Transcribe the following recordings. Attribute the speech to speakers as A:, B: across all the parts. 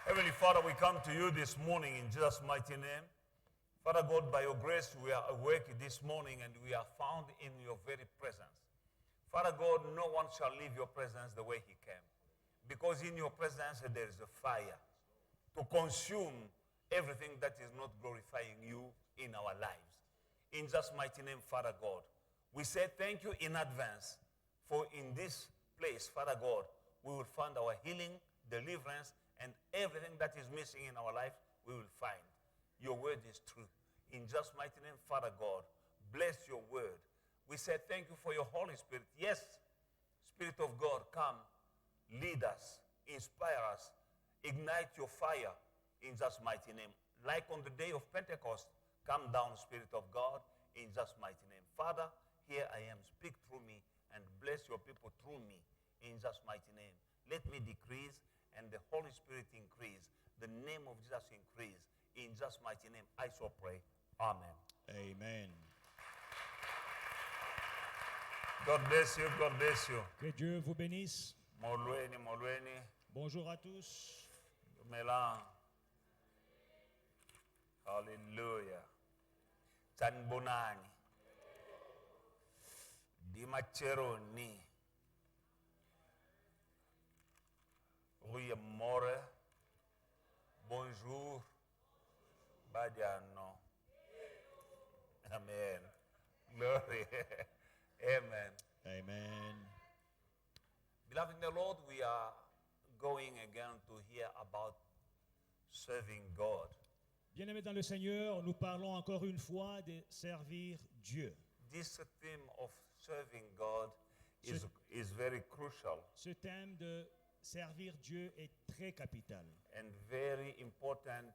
A: Heavenly Father, we come to you this morning in Jesus' mighty name. Father God, by your grace, we are awake this morning and we are found in your very presence. Father God, no one shall leave your presence the way he came. Because in your presence there is a fire to consume everything that is not glorifying you in our lives. In Jesus' mighty name, Father God, we say thank you in advance for in this place, Father God, we will find our healing, deliverance, and everything that is missing in our life, we will find. Your word is true. In just mighty name, Father God, bless your word. We say thank you for your Holy Spirit. Yes, Spirit of God, come, lead us, inspire us, ignite your fire in just mighty name. Like on the day of Pentecost, come down, Spirit of God, in just mighty name. Father, here I am. Speak through me and bless your people through me in just mighty name. Let me decrease and the Holy Spirit increase. The name of Jesus increase. In just mighty name, I so pray. Amen.
B: Amen.
A: God bless you. God bless you.
B: Que Dieu vous bénisse.
A: Molweni, molweni.
B: Bonjour à tous.
A: Dumelang. Hallelujah. Sanibonani. Dimacheroni. Goeiemorgen. Bonjour. Badiano. Amen. Glory. Amen.
B: Amen.
A: Beloved in the Lord, we are going again to hear about serving God.
B: Bien-aimés dans le Seigneur, nous parlons encore une fois de servir Dieu.
A: This theme of serving God is very crucial
B: Ce thème de servir Dieu est très capital
A: and very important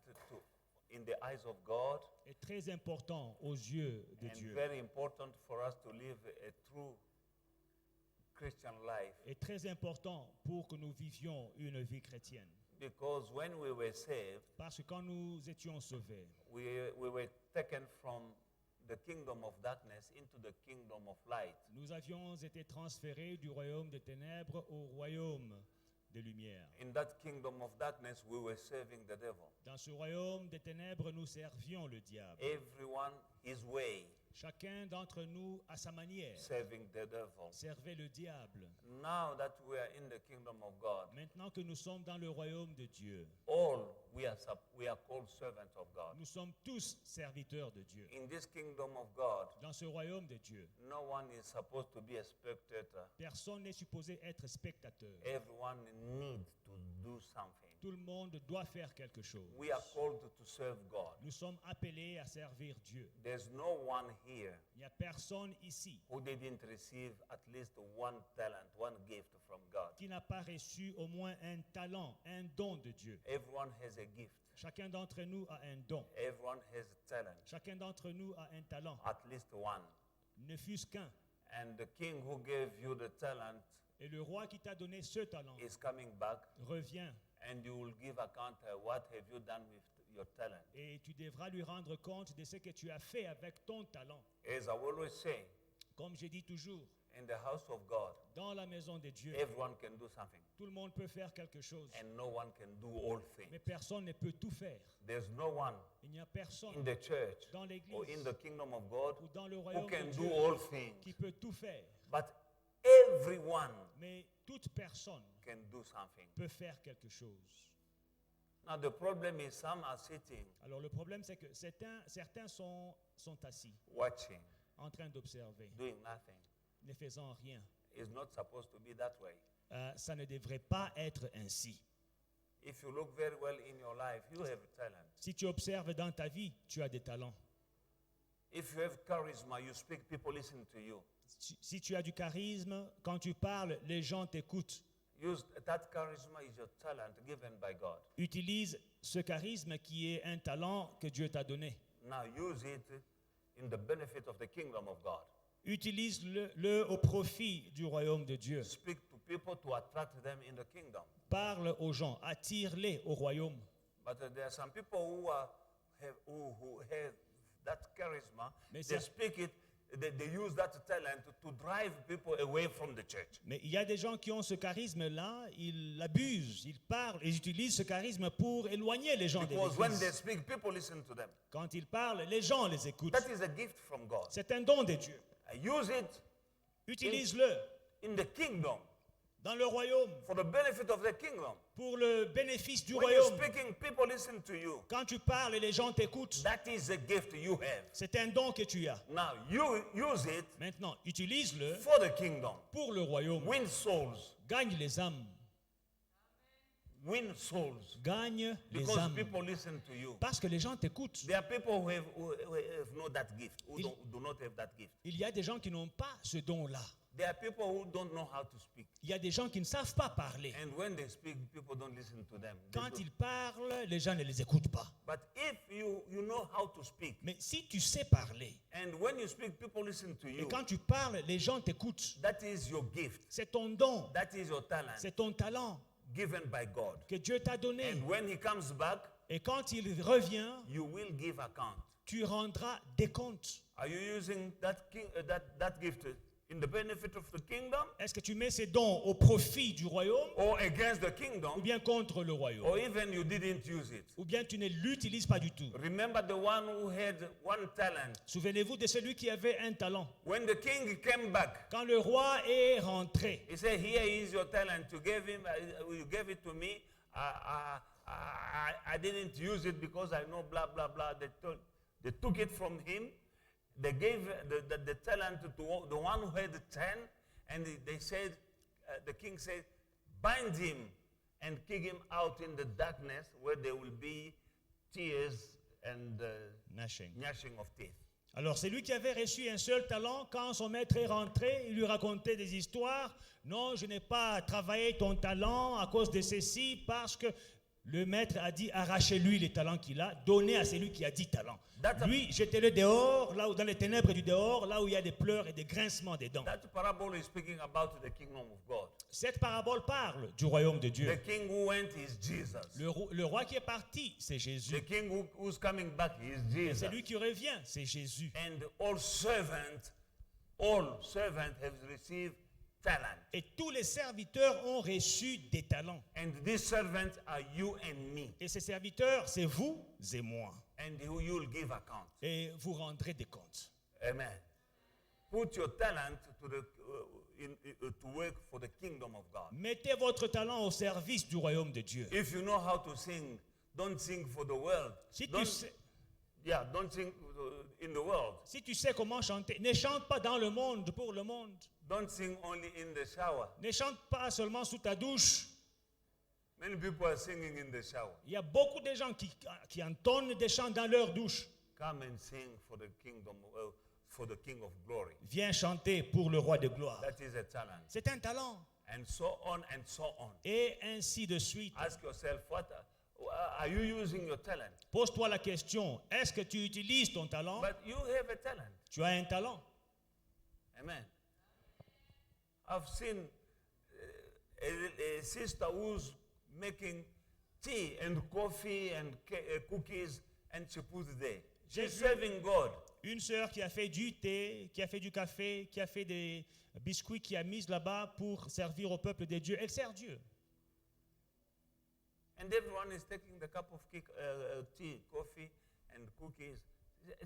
A: in the eyes of God
B: et très important aux yeux de
A: and
B: Dieu
A: very important for us to live a true Christian life.
B: et très important pour que nous vivions une vie chrétienne.
A: Because when we were saved,
B: Parce que quand nous étions sauvés,
A: we were taken from the kingdom of darkness into the kingdom of light.
B: nous avions été transférés du royaume des ténèbres au royaume des lumières.
A: In that kingdom of darkness, we were serving the devil.
B: Dans ce royaume des ténèbres, nous servions le diable.
A: Everyone his way,
B: Chacun d'entre nous, à sa manière,
A: serving the devil.
B: servait le diable.
A: Now that we are in the kingdom of God,
B: Maintenant que nous sommes dans le royaume de Dieu,
A: all we are called servants of God.
B: nous sommes tous serviteurs de Dieu.
A: In this kingdom of God,
B: Dans ce royaume de Dieu,
A: no one is supposed to be a spectator.
B: personne n'est supposé être spectateur.
A: Everyone needs to do something.
B: Tout le monde doit faire quelque chose.
A: We are called to serve God.
B: Nous sommes appelés à servir Dieu.
A: There's no one here
B: Il n'y a personne ici
A: who didn't receive at least one talent, one gift from God.
B: qui n'a pas reçu au moins un talent, un don de Dieu.
A: Everyone has a gift.
B: Chacun d'entre nous a un don.
A: Everyone has a talent,
B: Chacun d'entre nous a un talent,
A: at least one.
B: ne fût-ce qu'un.
A: And the king who gave you the talent
B: Et le roi qui t'a donné ce talent
A: is coming back,
B: revient
A: and you will give account what have you done with your talent.
B: et tu devras lui rendre compte de ce que tu as fait avec ton talent.
A: As I always say,
B: Comme je dis toujours,
A: in the house of God,
B: dans la maison de Dieu,
A: everyone can do something,
B: tout le monde peut faire quelque chose,
A: and no one can do all things.
B: mais personne ne peut tout faire.
A: There's no one
B: Il n'y a
A: in
B: personne
A: the church
B: dans
A: or in
B: l'église
A: the kingdom of God
B: ou dans le
A: who
B: royaume
A: can
B: de
A: do
B: Dieu
A: all things.
B: qui peut tout faire.
A: But everyone
B: Mais toute personne
A: can do something.
B: peut faire quelque chose.
A: Now the problem is some are sitting,
B: Alors le problème, c'est que certains sont assis,
A: watching,
B: en train d'observer,
A: doing nothing.
B: ne faisant rien.
A: It's not supposed to be that way.
B: Ça ne devrait pas être ainsi.
A: If you look very well in your life, you have talent.
B: Si tu observes dans ta vie, tu as des talents.
A: If you have charisma, you speak, people listen to you.
B: Si tu as du charisme, quand tu parles, les gens t'écoutent.
A: Use that charisma is your talent given by God.
B: Utilise ce charisme qui est un talent que Dieu t'a donné.
A: Now use it in the benefit of the kingdom of God.
B: Utilise-le au profit du royaume de Dieu.
A: Speak to people to attract them in the kingdom.
B: Parle aux gens, attire-les au royaume.
A: But there are some people who have that charisma.
B: Mais
A: They
B: ça-
A: speak it they use that talent to drive people away from the church.
B: Mais il y a des gens qui ont ce charisme-là, ils l'abusent, ils parlent, ils utilisent ce charisme pour éloigner les gens de
A: Because when they
B: l'église.
A: speak, people listen to them.
B: Quand ils parlent, les gens les écoutent.
A: That is a gift from God.
B: C'est un don de Dieu.
A: Use it
B: Utilise-le
A: in the kingdom
B: dans le royaume,
A: for the benefit of the kingdom.
B: pour le bénéfice du
A: When you're
B: royaume.
A: speaking, people listen to you.
B: Quand tu parles et les gens t'écoutent,
A: That is a gift you have.
B: c'est un don que tu as.
A: Now you use it
B: Maintenant, utilise-le
A: for the kingdom.
B: pour le royaume.
A: Win souls.
B: Gagne les âmes.
A: Win souls.
B: Gagne les
A: Because
B: âmes.
A: people listen to you.
B: Parce que les gens t'écoutent.
A: There are people who have not that gift, who do not have that gift.
B: Il y a des gens qui n'ont pas ce don-là.
A: There are people who don't know how to speak.
B: Il y a des gens qui ne savent pas parler.
A: And when they speak, people don't listen to them. They
B: Quand
A: do.
B: ils parlent, les gens ne les écoutent pas.
A: But if you know how to speak,
B: Mais si tu sais parler,
A: and when you speak, people listen to
B: et
A: you,
B: quand tu parles, les gens t'écoutent,
A: that is your gift.
B: c'est ton don,
A: That is your talent
B: c'est ton talent
A: given by God.
B: que Dieu t'a donné.
A: And when he comes back,
B: Et quand il revient,
A: you will give account.
B: tu rendras des comptes.
A: Are you using that gift in the benefit of the kingdom
B: Est-ce que tu mets ces dons au profit du royaume
A: or against the
B: ou
A: kingdom,
B: bien contre le royaume?
A: or even you didn't use it?
B: Ou bien tu ne l'utilises pas du tout?
A: Remember the one who had one talent.
B: Souvenez-vous de celui qui avait un talent.
A: When the king came back,
B: Quand le roi est rentré,
A: he said, "Here is your talent. You gave you gave it to me. I didn't use it because I know blah blah blah." They took it from him. They gave the talent to the one who had the 10, and they said, the king said, "Bind him and kick him out in the darkness, where there will be tears and
B: gnashing.
A: gnashing of teeth."
B: Alors, c'est lui qui avait reçu un seul talent. Quand son maître est rentré, il lui racontait des histoires. Non, je n'ai pas travaillé ton talent à cause de ceci, parce que le maître a dit, arrachez-lui les talents qu'il a, donnez à celui qui a 10 talents. Lui, jetez-le dehors, là où, dans les ténèbres du dehors, là où il y a des pleurs et des grincements des dents.
A: That parable is speaking about the kingdom of God.
B: Cette parabole parle du royaume de Dieu.
A: The king who went is Jesus.
B: Le roi qui est parti, c'est Jésus.
A: The king who's coming back is Jesus.
B: Celui qui revient, c'est Jésus.
A: And all servants have received talent.
B: Et tous les serviteurs ont reçu des talents.
A: And these servants are you and me.
B: Et ces serviteurs, c'est vous et moi.
A: And you'll give account.
B: Et vous rendrez des comptes.
A: Amen. Put your talent to work for the kingdom of God.
B: Mettez votre talent au service du royaume de Dieu.
A: If you know how to sing, don't sing for the world.
B: Si tu
A: Don't sing in the world.
B: Si tu sais comment chanter, ne chante pas dans le monde, pour le monde.
A: Don't sing only in the shower.
B: Ne chante pas seulement sous ta douche.
A: Many people are singing in the shower.
B: Il y a beaucoup de gens qui entonnent des chants dans leur douche.
A: Come and sing for the kingdom, for the King of glory.
B: Viens chanter pour le roi de gloire.
A: That is a talent.
B: C'est un talent.
A: And so on and so on.
B: Et ainsi de suite.
A: Ask yourself, what are you using your talent?
B: Pose-toi la question, est-ce que tu utilises ton talent?
A: But you have a talent.
B: Tu as un talent.
A: Amen. I've seen a sister who's making tea and coffee and cookies, and she puts there. She's serving God.
B: Une sœur qui a fait du thé, qui a fait du café, qui a fait des biscuits, qui a mis là-bas pour servir au peuple de Dieu. Elle sert Dieu.
A: And everyone is taking the cup of tea, coffee, and cookies.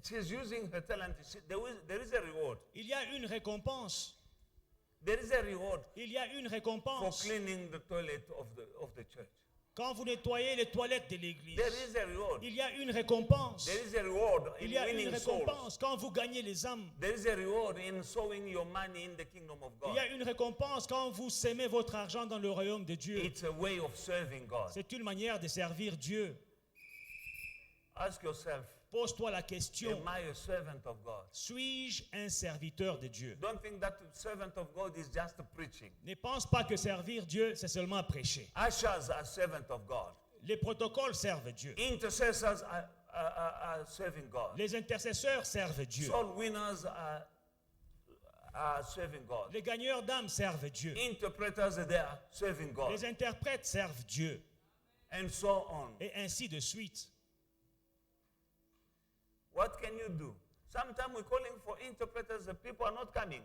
A: She's using her talent. There is a reward.
B: Il y a une récompense.
A: There is a reward
B: Il y a une
A: for
B: récompense.
A: cleaning the toilet of the church.
B: Quand vous nettoyez les toilettes de l'église,
A: There is a reward.
B: il y a une récompense.
A: There is a reward in
B: Il y a une
A: winning souls.
B: récompense quand vous gagnez les âmes.
A: There is a reward in sowing your money in the kingdom of
B: Il
A: God.
B: y a une récompense quand vous sémez votre argent dans le royaume de Dieu.
A: It's a way of serving God.
B: C'est une manière de servir Dieu.
A: Ask yourself,
B: Pose-toi la question,
A: am I a servant of God?
B: suis-je un serviteur de Dieu?
A: Don't think that servant of God is just preaching.
B: Ne pense pas que servir Dieu, c'est seulement prêcher.
A: Ushers are servants of God.
B: Les protocoles servent Dieu.
A: Intercessors are serving God.
B: Les intercesseurs servent Dieu.
A: Soul winners are serving God.
B: Les gagneurs d'âmes servent Dieu.
A: Interpreters, they are serving God.
B: Les interprètes servent Dieu.
A: And so on.
B: Et ainsi de suite.
A: What can you do Sometimes we're calling for interpreters, the people are not coming.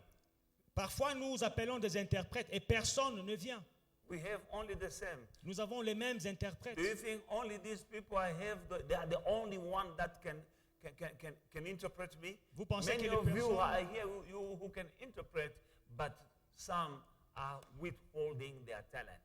B: Parfois, nous appelons des interprètes et personne ne vient.
A: We have only the same.
B: Nous avons les mêmes interprètes.
A: Do you think only these people I have, they are the only one that can interpret me?
B: Vous pensez
A: Many
B: que les
A: of you
B: personnes-
A: are here who can interpret, but some are withholding their talent.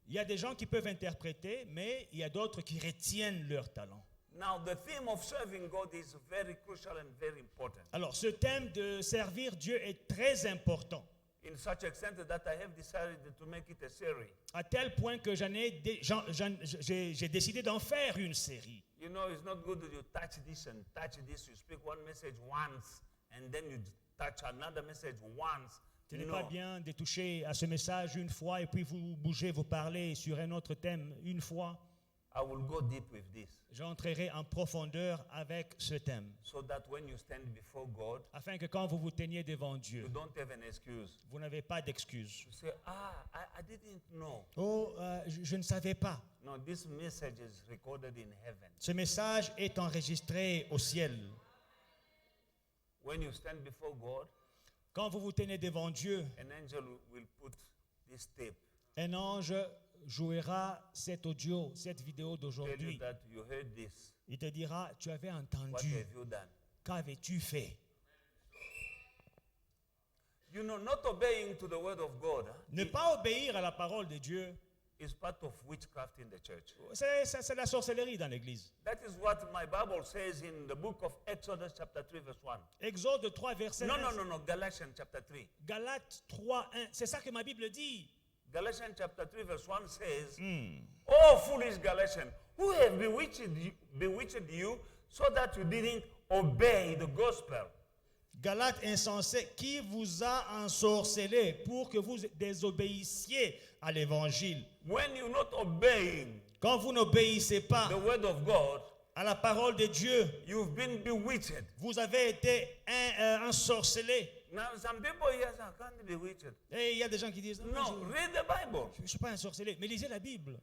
B: Il y a des gens qui peuvent interpréter, mais il y a d'autres qui retiennent leur talent.
A: Now, the theme of serving God is very crucial and very important.
B: Alors, ce thème de servir Dieu est très important,
A: In such extent that I have decided to make it a series.
B: à tel point que j'ai décidé d'en faire une série.
A: You know, it's not good that you touch this and touch this. You speak one message once, and then you touch another message once.
B: Ce n'est
A: No.
B: pas bien de toucher à ce message une fois et puis vous bougez, vous parlez sur un autre thème une fois.
A: I will go deep with this,
B: J'entrerai en profondeur avec ce thème,
A: so that when you stand before God,
B: afin que quand vous vous teniez devant
A: you
B: Dieu,
A: don't have an excuse.
B: vous n'avez pas d'excuses.
A: You say, I didn't know.
B: Oh, je ne savais pas.
A: No, this message is recorded in heaven.
B: Ce message est enregistré au ciel.
A: When you stand before God,
B: Quand vous vous tenez devant Dieu,
A: an angel will put this tape,
B: un ange jouera cet audio, cette vidéo
A: tell you
B: d'aujourd'hui.
A: that you heard this.
B: Il te dira, tu avais
A: What
B: entendu,
A: have you done?
B: qu'avais-tu fait?
A: You know, not obeying to the word of God
B: Ne pas obéir à la parole de Dieu,
A: is part of witchcraft in the church.
B: c'est la sorcellerie dans l'église.
A: That is what my Bible says in the book of Exodus chapter 3 verse 1.
B: Exode 3, verset
A: No,
B: 1.
A: no, Galatians chapter 3.
B: Galates 3, 1. C'est ça que ma Bible dit.
A: Galatians chapter 3 verse 1 says,
B: Hmm.
A: Oh, foolish Galatians, who have bewitched you so that you didn't obey the gospel?
B: Galates insensés, qui vous a ensorcelé pour que vous désobéissiez à l'évangile?
A: When you're not obeying
B: Quand vous n'obéissez pas
A: the word of God,
B: à la parole de Dieu,
A: you've been bewitched.
B: vous avez été ensorcelé.
A: Now, some people here say, I can't be bewitched.
B: Et il y a des gens qui disent,
A: No, read the Bible.
B: je ne suis pas ensorcelé, mais lisez la Bible.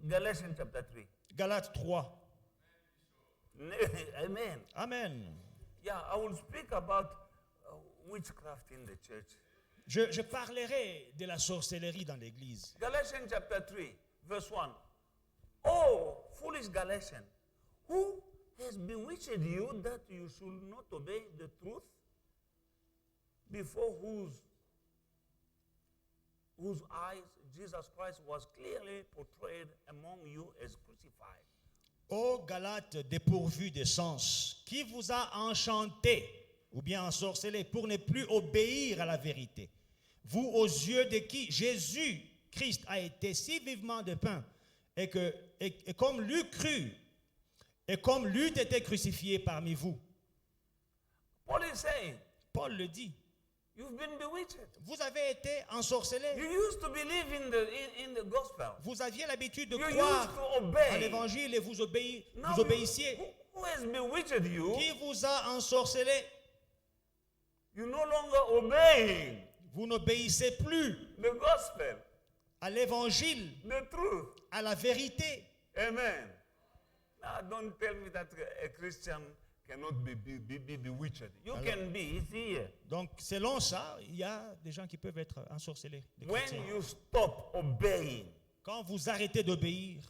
A: Galatians chapter 3.
B: Galates 3.
A: Amen.
B: Amen.
A: Yeah, I will speak about witchcraft in the church.
B: Je parlerai de la sorcellerie dans l'église.
A: Galatians chapter 3, verse 1. Oh, foolish Galatians, who has bewitched you that you should not obey the truth, before whose eyes Jesus Christ was clearly portrayed among you as crucified?
B: Ô Galates dépourvus de sens, qui vous a enchanté ou bien ensorcelé pour ne plus obéir à la vérité? Vous, aux yeux de qui Jésus-Christ a été si vivement dépeint et comme l'eût cru et comme l'eût été crucifié parmi vous.
A: Paul is saying,
B: Paul le dit.
A: you've been bewitched.
B: Vous avez été ensorcelés.
A: You used to believe in the gospel.
B: Vous aviez l'habitude de
A: You used
B: croire
A: to
B: à
A: obey.
B: l'évangile et vous
A: Now
B: obéissiez.
A: who has bewitched you?
B: Qui vous a ensorcelé?
A: You're no longer obeying
B: Vous n'obéissez plus
A: the gospel,
B: à l'évangile,
A: the truth.
B: à la vérité.
A: Amen. Now, don't tell me that a Christian cannot be bewitched. You
B: Alors-
A: can be. It's here.
B: Donc, selon ça, il y a des gens qui peuvent être ensorcelés. Des
A: When
B: chrétiens.
A: you stop obeying
B: Quand vous arrêtez d'obéir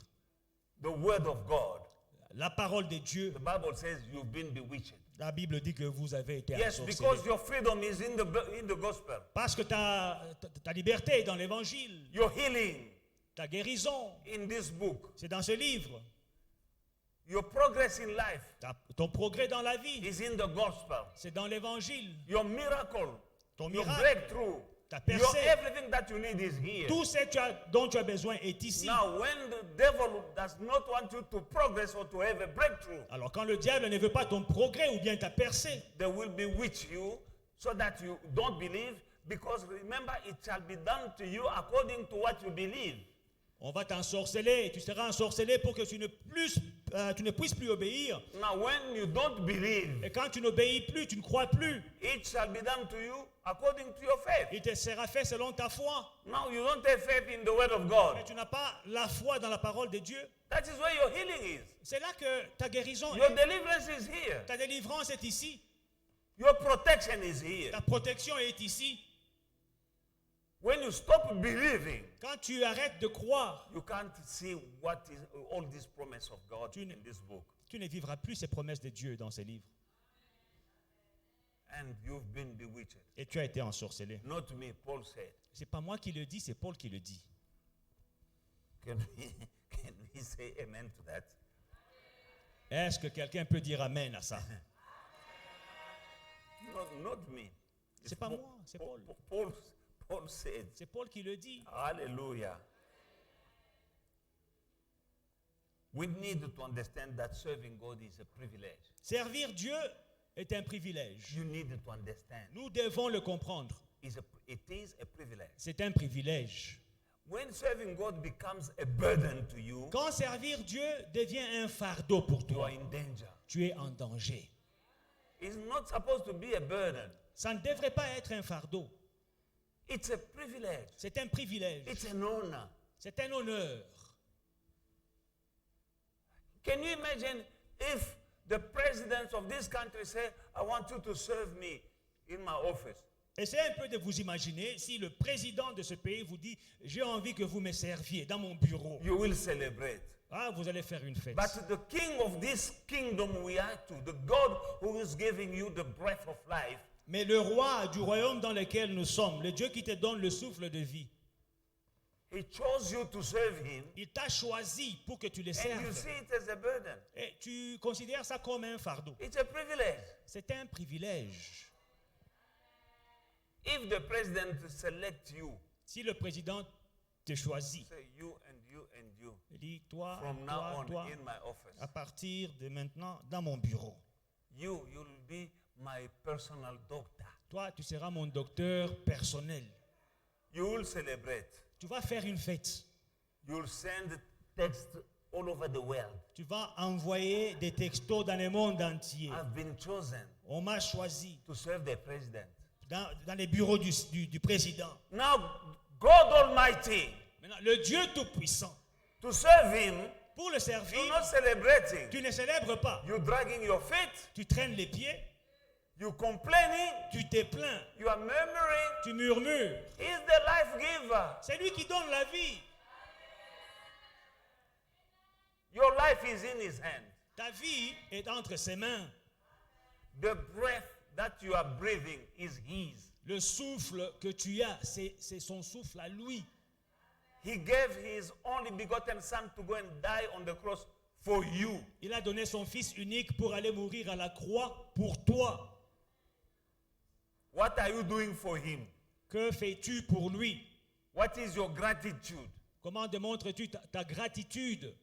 A: the word of God,
B: la parole de Dieu,
A: the Bible says you've been bewitched.
B: la Bible dit que vous avez été
A: Yes,
B: ensorcelés.
A: because your freedom is in the gospel.
B: Parce que ta liberté est dans l'évangile,
A: Your healing
B: ta guérison,
A: in this book.
B: c'est dans ce livre.
A: Your progress in life
B: Ton progrès dans la vie,
A: is in the gospel.
B: c'est dans l'évangile.
A: Your miracle,
B: Ton
A: your
B: miracle,
A: breakthrough,
B: ta
A: your
B: percée,
A: everything that you need is here.
B: tout ce dont tu as besoin est ici.
A: Now, when the devil does not want you to progress or to have a breakthrough,
B: Alors quand le diable ne veut pas ton progrès ou bien ta percée,
A: they will bewitch you so that you don't believe, because remember, it shall be done to you according to what you believe.
B: on va t'ensorceler, tu seras ensorcelé pour que tu ne puisses plus obéir.
A: Now, when you don't believe,
B: Et quand tu n'obéis plus, tu ne crois plus,
A: it shall be done to you according to your faith.
B: Il te sera fait selon ta foi.
A: Now you don't have faith in the word of God.
B: Mais tu n'as pas la foi dans la parole de Dieu.
A: That is where your healing is.
B: C'est là que ta guérison
A: Your
B: est.
A: deliverance is here.
B: Ta délivrance est ici.
A: Your protection is here.
B: Ta protection est ici.
A: When you stop believing,
B: Quand tu arrêtes de croire,
A: you can't see what is all this promise of God
B: Tu ne-
A: in this book.
B: tu ne vivras plus ces promesses de Dieu dans ces livres.
A: And you've been bewitched.
B: Et tu as été ensorcelé.
A: Not me, Paul said.
B: C'est pas moi qui le dis, c'est Paul qui le dit.
A: Can we say amen to that?
B: Est-ce que quelqu'un peut dire amen à ça?
A: Not me.
B: C'est pas moi, c'est Paul.
A: Paul said.
B: C'est Paul qui le dit.
A: Hallelujah. We need to understand that serving God is a privilege.
B: Servir Dieu est un privilège.
A: You need to understand.
B: Nous devons le comprendre.
A: It is a privilege.
B: C'est un privilège.
A: When serving God becomes a burden to you,
B: Quand servir Dieu devient un fardeau pour
A: you are
B: toi,
A: in danger.
B: tu es en danger.
A: It's not supposed to be a burden.
B: Ça ne devrait pas être un fardeau.
A: It's a privilege.
B: C'est un privilège.
A: It's an honor.
B: C'est un honneur.
A: Can you imagine if the president of this country said, I want you to serve me in my office?
B: Essayez un peu de vous imaginer si le président de ce pays vous dit « J'ai envie que vous me serviez dans mon bureau
A: You will celebrate. ».
B: Ah, vous allez faire une fête.
A: But the king of this kingdom we are to, the God who is giving you the breath of life,
B: Mais le roi du royaume dans lequel nous sommes, le Dieu qui te donne le souffle de vie,
A: he chose you to serve him,
B: il t'a choisi pour que tu le
A: and you
B: serves.
A: see it as a burden.
B: Et tu considères ça comme un fardeau.
A: It's a privilege.
B: C'est un privilège.
A: If the president selects you,
B: Si le président te choisit,
A: say you and you and you,
B: il dit toi,
A: from now
B: toi,
A: on
B: toi,
A: in my office,
B: à partir de maintenant dans mon bureau.
A: you'll be my personal doctor.
B: Toi, tu seras mon docteur personnel.
A: You will celebrate.
B: Tu vas faire une fête.
A: You'll send texts all over the world.
B: Tu vas envoyer des textos dans le monde entier.
A: I've been chosen
B: On m'a choisi
A: to serve the president.
B: dans les bureaux du président.
A: Now, God Almighty,
B: Maintenant, le Dieu Tout-Puissant,
A: to serve him,
B: pour le
A: you're
B: servir,
A: not celebrating.
B: tu ne célèbres pas.
A: You're dragging your feet.
B: Tu traînes les pieds,
A: You're complaining.
B: tu te plains,
A: You are murmuring.
B: tu murmures.
A: He's the life giver.
B: C'est lui qui donne la vie.
A: Your life is in his hand.
B: Ta vie est entre ses mains.
A: The breath that you are breathing is his.
B: Le souffle que tu as, c'est son souffle à lui.
A: He gave his only begotten son to go and die on the cross for you.
B: Il a donné son fils unique pour aller mourir à la croix pour toi.
A: What are you doing for him?
B: Que fais-tu pour lui?
A: What is your gratitude?
B: Comment démontres-tu ta gratitude?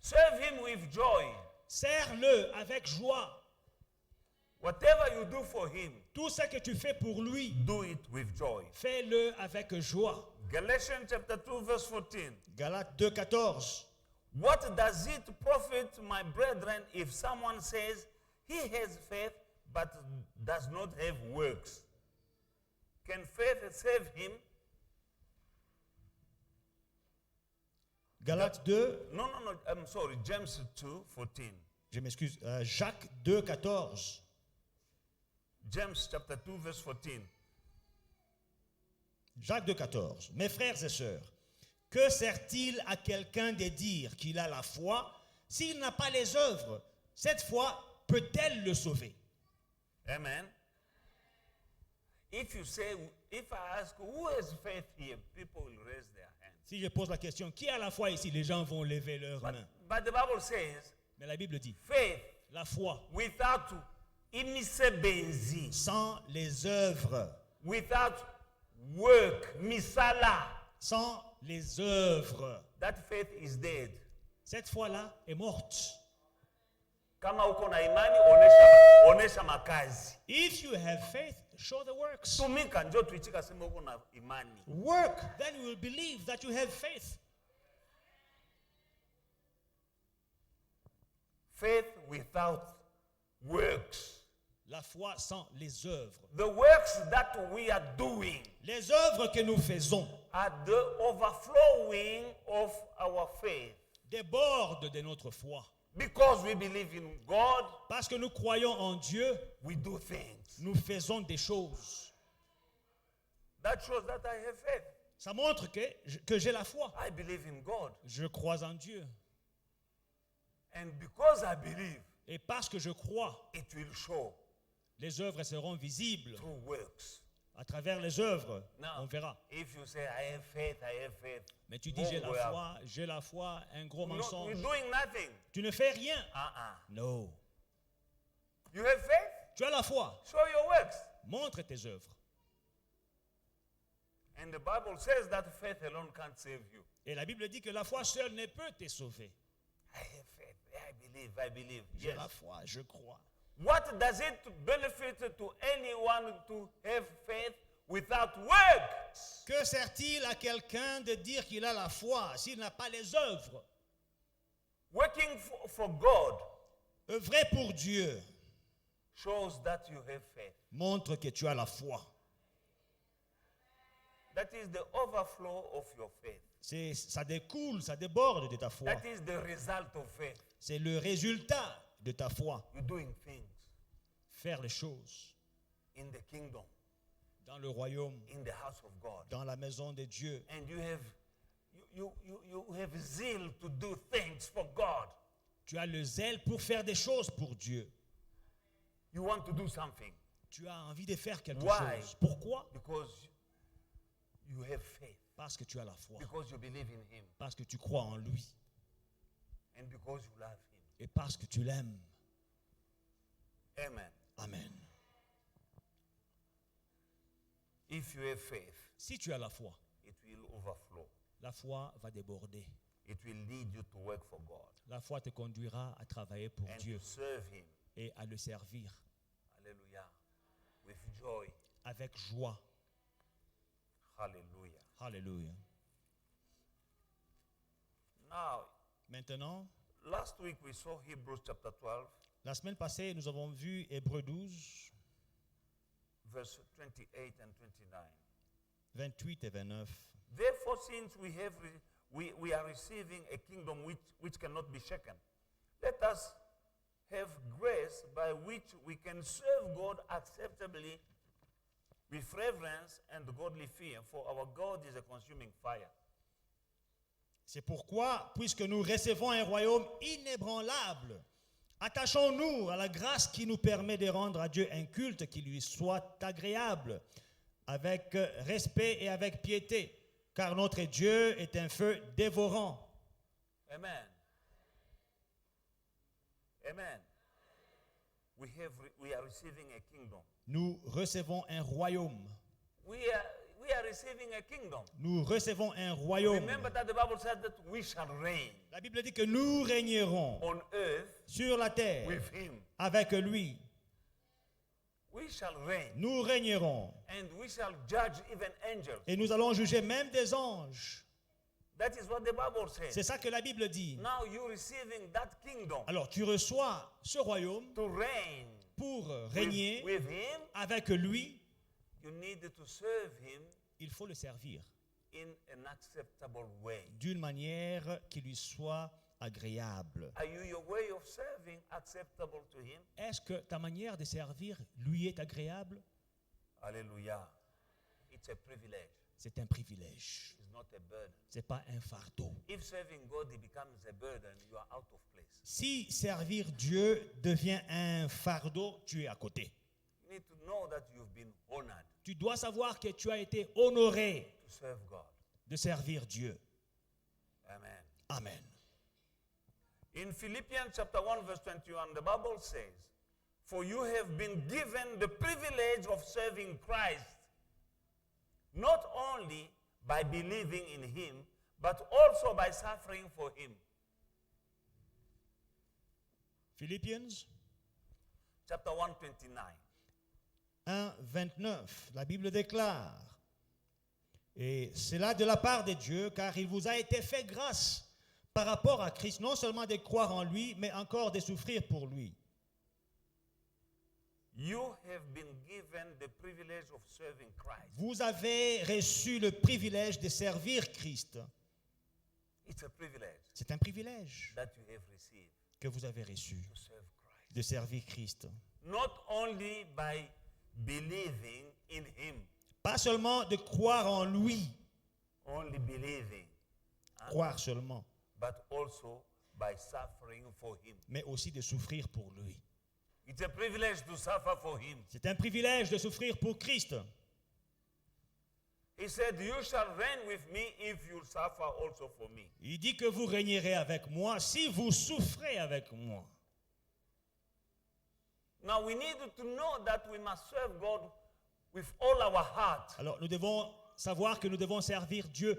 A: Serve him with joy.
B: Sers-le avec joie.
A: Whatever you do for him,
B: Tout ce que tu fais pour lui,
A: do it with joy.
B: fais-le avec joie.
A: Galatians chapter 2 verse 14.
B: Galates 2,14.
A: What does it profit, my brethren, if someone says he has faith but does not have works? Can faith save him?
B: Galates 2,
A: No, I'm sorry. James 2, 14.
B: je m'excuse, Jacques 2,14.
A: James chapter 2 verse 14.
B: Jacques 2,14. Mes frères et sœurs, que sert-il à quelqu'un de dire qu'il a la foi s'il n'a pas les œuvres? Cette foi peut-elle le sauver?
A: Amen. If I ask who has faith here, people will raise their hands.
B: Si je pose la question, qui a la foi ici? Les gens vont lever leurs mains.
A: But the Bible says,
B: Mais la Bible dit,
A: faith
B: la foi
A: without imisebenzi,
B: sans les œuvres,
A: without work, misala,
B: sans les œuvres,
A: that faith is dead.
B: cette foi-là est morte.
A: Kama uko na imani, onesha makazi.
B: If you have faith, show the works.
A: Tumika njo tuichika sema uko na imani.
B: Work, then you will believe that you have faith.
A: Faith without works
B: La foi sans les œuvres.
A: The works that we are doing
B: Les œuvres que nous faisons
A: are the overflowing of our faith.
B: débordent de notre foi.
A: Because we believe in God,
B: Parce que nous croyons en Dieu,
A: we do things.
B: nous faisons des choses.
A: That shows that I have faith.
B: Ça montre que j'ai la foi.
A: I believe in God.
B: Je crois en Dieu.
A: And because I believe,
B: Et parce que je crois,
A: it will show
B: les œuvres seront visibles.
A: through works.
B: À travers les œuvres,
A: Now,
B: on verra.
A: if you say, I have faith,
B: Mais tu dis j'ai la foi, un gros
A: no,
B: mensonge.
A: you're doing nothing.
B: Tu ne fais rien.
A: No.
B: Non.
A: You have faith?
B: Tu as la foi.
A: Show your works.
B: Montre tes œuvres.
A: And the Bible says that faith alone can't save you.
B: Et la Bible dit que la foi seule ne peut te sauver.
A: I have faith. I believe.
B: J'ai
A: Yes.
B: la foi, je crois.
A: What does it benefit to anyone to have faith without works?
B: Que sert-il à quelqu'un de dire qu'il a la foi s'il n'a pas les œuvres?
A: Working for God
B: Œuvrer pour Dieu
A: shows that you have faith.
B: montre que tu as la foi.
A: That is the overflow of your faith.
B: Ça découle, ça déborde de ta foi.
A: That is the result of faith.
B: C'est le résultat de ta foi.
A: You're doing things
B: Faire les choses
A: in the kingdom,
B: dans le royaume,
A: in the house of God.
B: dans la maison de Dieu.
A: And you have zeal to do things for God.
B: Tu as le zèle pour faire des choses pour Dieu.
A: You want to do something
B: Tu as envie de faire quelque
A: Why?
B: chose. Pourquoi?
A: because you have faith,
B: Parce que tu as la foi.
A: because you believe in Him,
B: Parce que tu crois en lui.
A: and because you love Him.
B: Et parce que tu l'aimes.
A: Amen.
B: Amen.
A: If you have faith,
B: Si tu as la foi,
A: it will overflow.
B: la foi va déborder.
A: It will lead you to work for God
B: La foi te conduira à travailler pour
A: and
B: Dieu
A: to serve Him.
B: et à le servir
A: Hallelujah. With joy.
B: avec joie.
A: Hallelujah.
B: Alléluia.
A: Now,
B: Maintenant,
A: last week we saw Hebrews chapter 12,
B: la semaine passée, nous avons vu Hébreux 12,
A: verse 28 and 29.
B: 28 et 29.
A: Therefore, since we are receiving a kingdom which cannot be shaken, let us have grace by which we can serve God acceptably with reverence and godly fear, for our God is a consuming fire.
B: C'est pourquoi, puisque nous recevons un royaume inébranlable, attachons-nous à la grâce qui nous permet de rendre à Dieu un culte qui lui soit agréable, avec respect et avec piété, car notre Dieu est un feu dévorant.
A: Amen. Amen. We are receiving a kingdom.
B: Nous recevons un royaume.
A: We are receiving a kingdom.
B: Nous recevons un royaume.
A: Remember that the Bible said that we shall reign
B: La Bible dit que nous régnerons
A: on earth
B: sur la terre
A: with Him.
B: avec lui.
A: We shall reign
B: Nous régnerons
A: and we shall judge even angels.
B: et nous allons juger même des anges.
A: That is what the Bible says.
B: C'est ça que la Bible dit.
A: Now you're receiving that kingdom
B: Alors tu reçois ce royaume
A: to reign
B: pour régner
A: with Him.
B: avec lui.
A: You need to serve Him
B: Il faut le servir
A: in an acceptable way.
B: d'une manière qui lui soit agréable.
A: Are your way of serving acceptable to Him?
B: Est-ce que ta manière de servir lui est agréable?
A: Hallelujah. It's a privilege.
B: C'est un privilège.
A: It's not a burden.
B: Ce n'est pas un fardeau.
A: If serving God it becomes a burden, you are out of place.
B: Si servir Dieu devient un fardeau, tu es à côté.
A: You need to know that you've been honored
B: Tu dois savoir que tu as été honoré
A: to serve God.
B: de servir Dieu.
A: Amen.
B: Amen.
A: In Philippians chapter 1 verse 21, the Bible says, "For you have been given the privilege of serving Christ, not only by believing in Him, but also by suffering for Him."
B: Philippians
A: Chapter 1, 29.
B: 1, 29, la Bible déclare, et c'est là de la part de Dieu, car il vous a été fait grâce par rapport à Christ, non seulement de croire en lui, mais encore de souffrir pour lui.
A: You have been given the privilege of serving Christ.
B: Vous avez reçu le privilège de servir Christ.
A: It's a privilege
B: C'est un privilège
A: that you have received
B: que vous avez reçu
A: to serve Christ.
B: de servir Christ.
A: Not only by believing in Him,
B: Pas seulement de croire en lui,
A: only believing,
B: croire seulement,
A: but also by suffering for Him.
B: mais aussi de souffrir pour lui.
A: It's a privilege to suffer for Him.
B: C'est un privilège de souffrir pour Christ.
A: He said, "You shall reign with me if you suffer also for me."
B: Il dit que vous régnerez avec moi si vous souffrez avec moi.
A: Now we need to know that we must serve God with all our heart.
B: Alors nous devons savoir que nous devons servir Dieu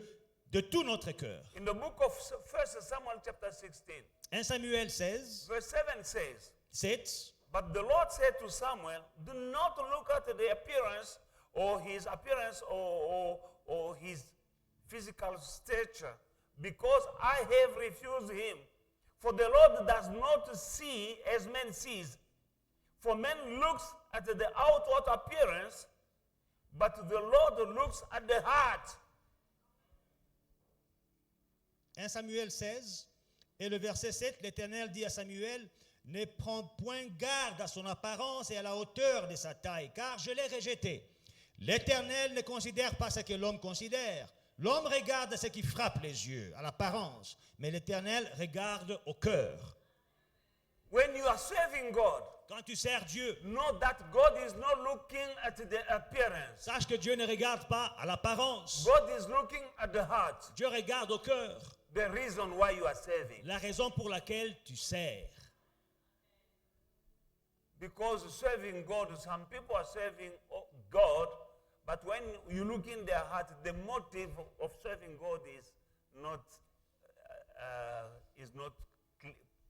B: de tout notre cœur.
A: In the book of 1 Samuel chapter 16,
B: 1 Samuel 16,
A: verse 7 says,
B: 7.
A: "But the Lord said to Samuel, do not look at the appearance or his appearance or his physical stature, because I have refused him. For the Lord does not see as man sees. For man looks at the outward appearance, but the Lord looks at the heart."
B: 1 Samuel 16, et le verset 7, l'Éternel dit à Samuel, ne prends point garde à son apparence et à la hauteur de sa taille, car je l'ai rejeté. L'Éternel ne considère pas ce que l'homme considère. L'homme regarde ce qui frappe les yeux, à l'apparence, mais l'Éternel regarde au cœur.
A: When you are serving God,
B: Quand tu sers Dieu,
A: know that God is not looking at the appearance.
B: sache que Dieu ne regarde pas à l'apparence.
A: God is looking at the heart.
B: Dieu regarde au cœur,
A: The reason why you are serving.
B: la raison pour laquelle tu sers.
A: Because serving God, some people are serving God, but when you look in their heart, the motive of serving God is not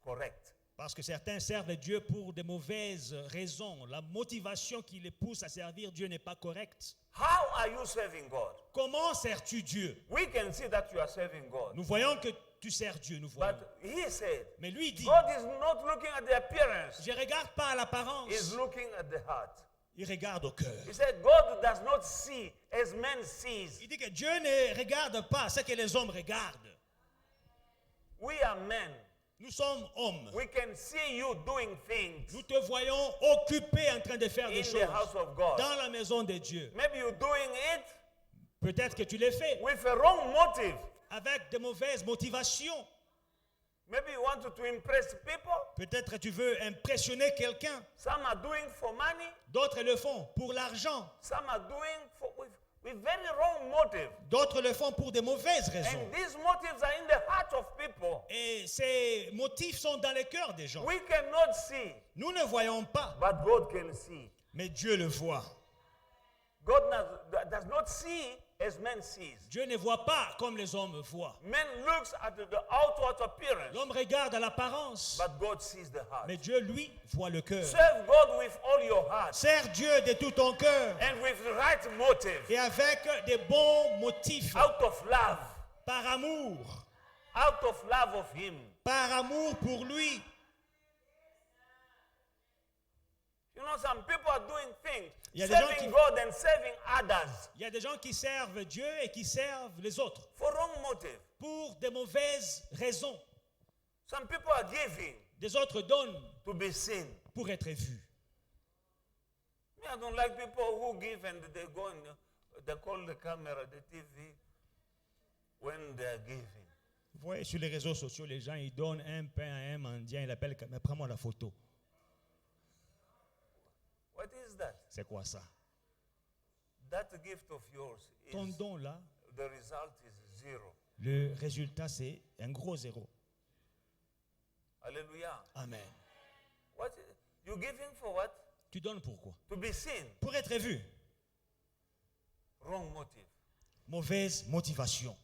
A: correct.
B: Parce que certains servent Dieu pour de mauvaises raisons. La motivation qui les pousse à servir Dieu n'est pas correcte.
A: How are you serving God?
B: Comment sers-tu Dieu?
A: We can see that you are serving God.
B: Nous voyons que tu sers Dieu, nous voyons.
A: But he said,
B: Mais lui dit,
A: God is not looking at the appearance.
B: je ne regarde pas à l'apparence,
A: He's looking at the heart.
B: il regarde au cœur.
A: He said, God does not see as man sees.
B: Il dit que Dieu ne regarde pas ce que les hommes regardent.
A: We are men.
B: Nous sommes hommes.
A: We can see you doing things
B: Nous te voyons occupé en train de faire des
A: in
B: choses
A: the house of God.
B: dans la maison de Dieu.
A: Maybe you're doing it
B: Peut-être que tu les fais
A: with a wrong motive.
B: avec de mauvaises motivations.
A: Maybe you want to impress people.
B: Peut-être que tu veux impressionner quelqu'un.
A: Some are doing for money.
B: D'autres le font pour l'argent.
A: Some are doing with very wrong motive.
B: D'autres le font pour de mauvaises raisons.
A: And these motives are in the heart of people.
B: Et ces motifs sont dans les cœurs des gens.
A: We cannot see,
B: Nous ne voyons pas,
A: but God can see.
B: mais Dieu le voit.
A: God does not see as man sees.
B: Dieu ne voit pas comme les hommes voient.
A: Man looks at the outward appearance,
B: L'homme regarde à l'apparence,
A: but God sees the heart.
B: mais Dieu, lui, voit le cœur.
A: Serve God with all your heart
B: Sers Dieu de tout ton cœur
A: and with the right motive,
B: et avec des bons motifs,
A: out of love,
B: par amour,
A: of Him.
B: par amour pour lui.
A: You know, some people are doing things,
B: Il y a des gens
A: serving
B: qui-
A: God and serving others
B: Il y a des gens qui servent Dieu et qui servent les autres
A: for wrong motive.
B: pour de mauvaises raisons.
A: Some people are giving
B: Des autres donnent
A: to be seen.
B: pour être vus.
A: Me, I don't like people who give and they go and they call the camera, the TV, when they are giving.
B: Vous voyez sur les réseaux sociaux, les gens, ils donnent un pain à un mendiant, ils l'appellent, mais prends-moi la photo.
A: What is that?
B: C'est quoi ça?
A: That gift of yours
B: Ton
A: is,
B: don là,
A: the result is zero.
B: le résultat c'est un gros zéro.
A: Hallelujah.
B: Amen.
A: What? You giving for what?
B: Tu donnes pourquoi?
A: To be seen.
B: Pour être vu.
A: Wrong motive.
B: Mauvaise motivation.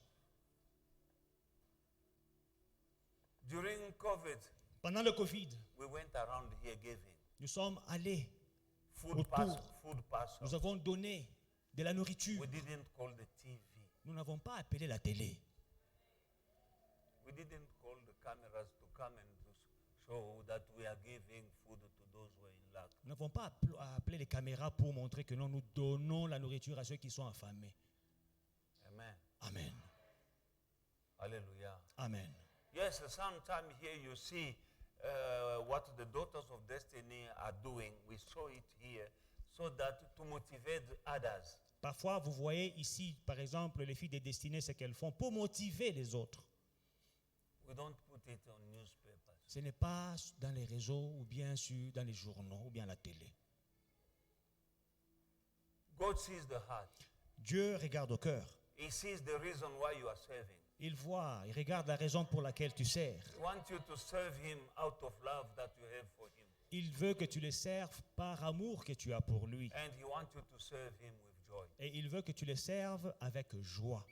A: During COVID,
B: Pendant le Covid,
A: we went around here giving.
B: nous sommes allés,
A: Food
B: Autour.
A: food parcel.
B: nous avons donné de la nourriture.
A: We didn't call the TV.
B: Nous n'avons pas appelé la télé.
A: We didn't call the cameras to come and to show that we are giving food to those who are in lack.
B: Nous n'avons pas à appeler les caméras pour montrer que nous donnons la nourriture à ceux qui sont affamés.
A: Amen.
B: Amen.
A: Hallelujah.
B: Amen.
A: Yes, sometime here you see what the daughters of destiny are doing. We show it here so that to motivate others.
B: Parfois, vous voyez ici, par exemple, les filles des destinées, ce qu'elles font pour motiver les autres.
A: We don't put it on newspapers.
B: Ce n'est pas dans les réseaux ou bien dans les journaux ou bien à la télé.
A: God sees the heart.
B: Dieu regarde au cœur.
A: He sees the reason why you are serving.
B: Il voit, il regarde la raison pour laquelle tu sers.
A: He wants you to serve him out of love that you have for him.
B: Il veut que tu le serves par amour que tu as pour lui.
A: And he wants you to serve him with joy.
B: Et il veut que tu le serves avec joie.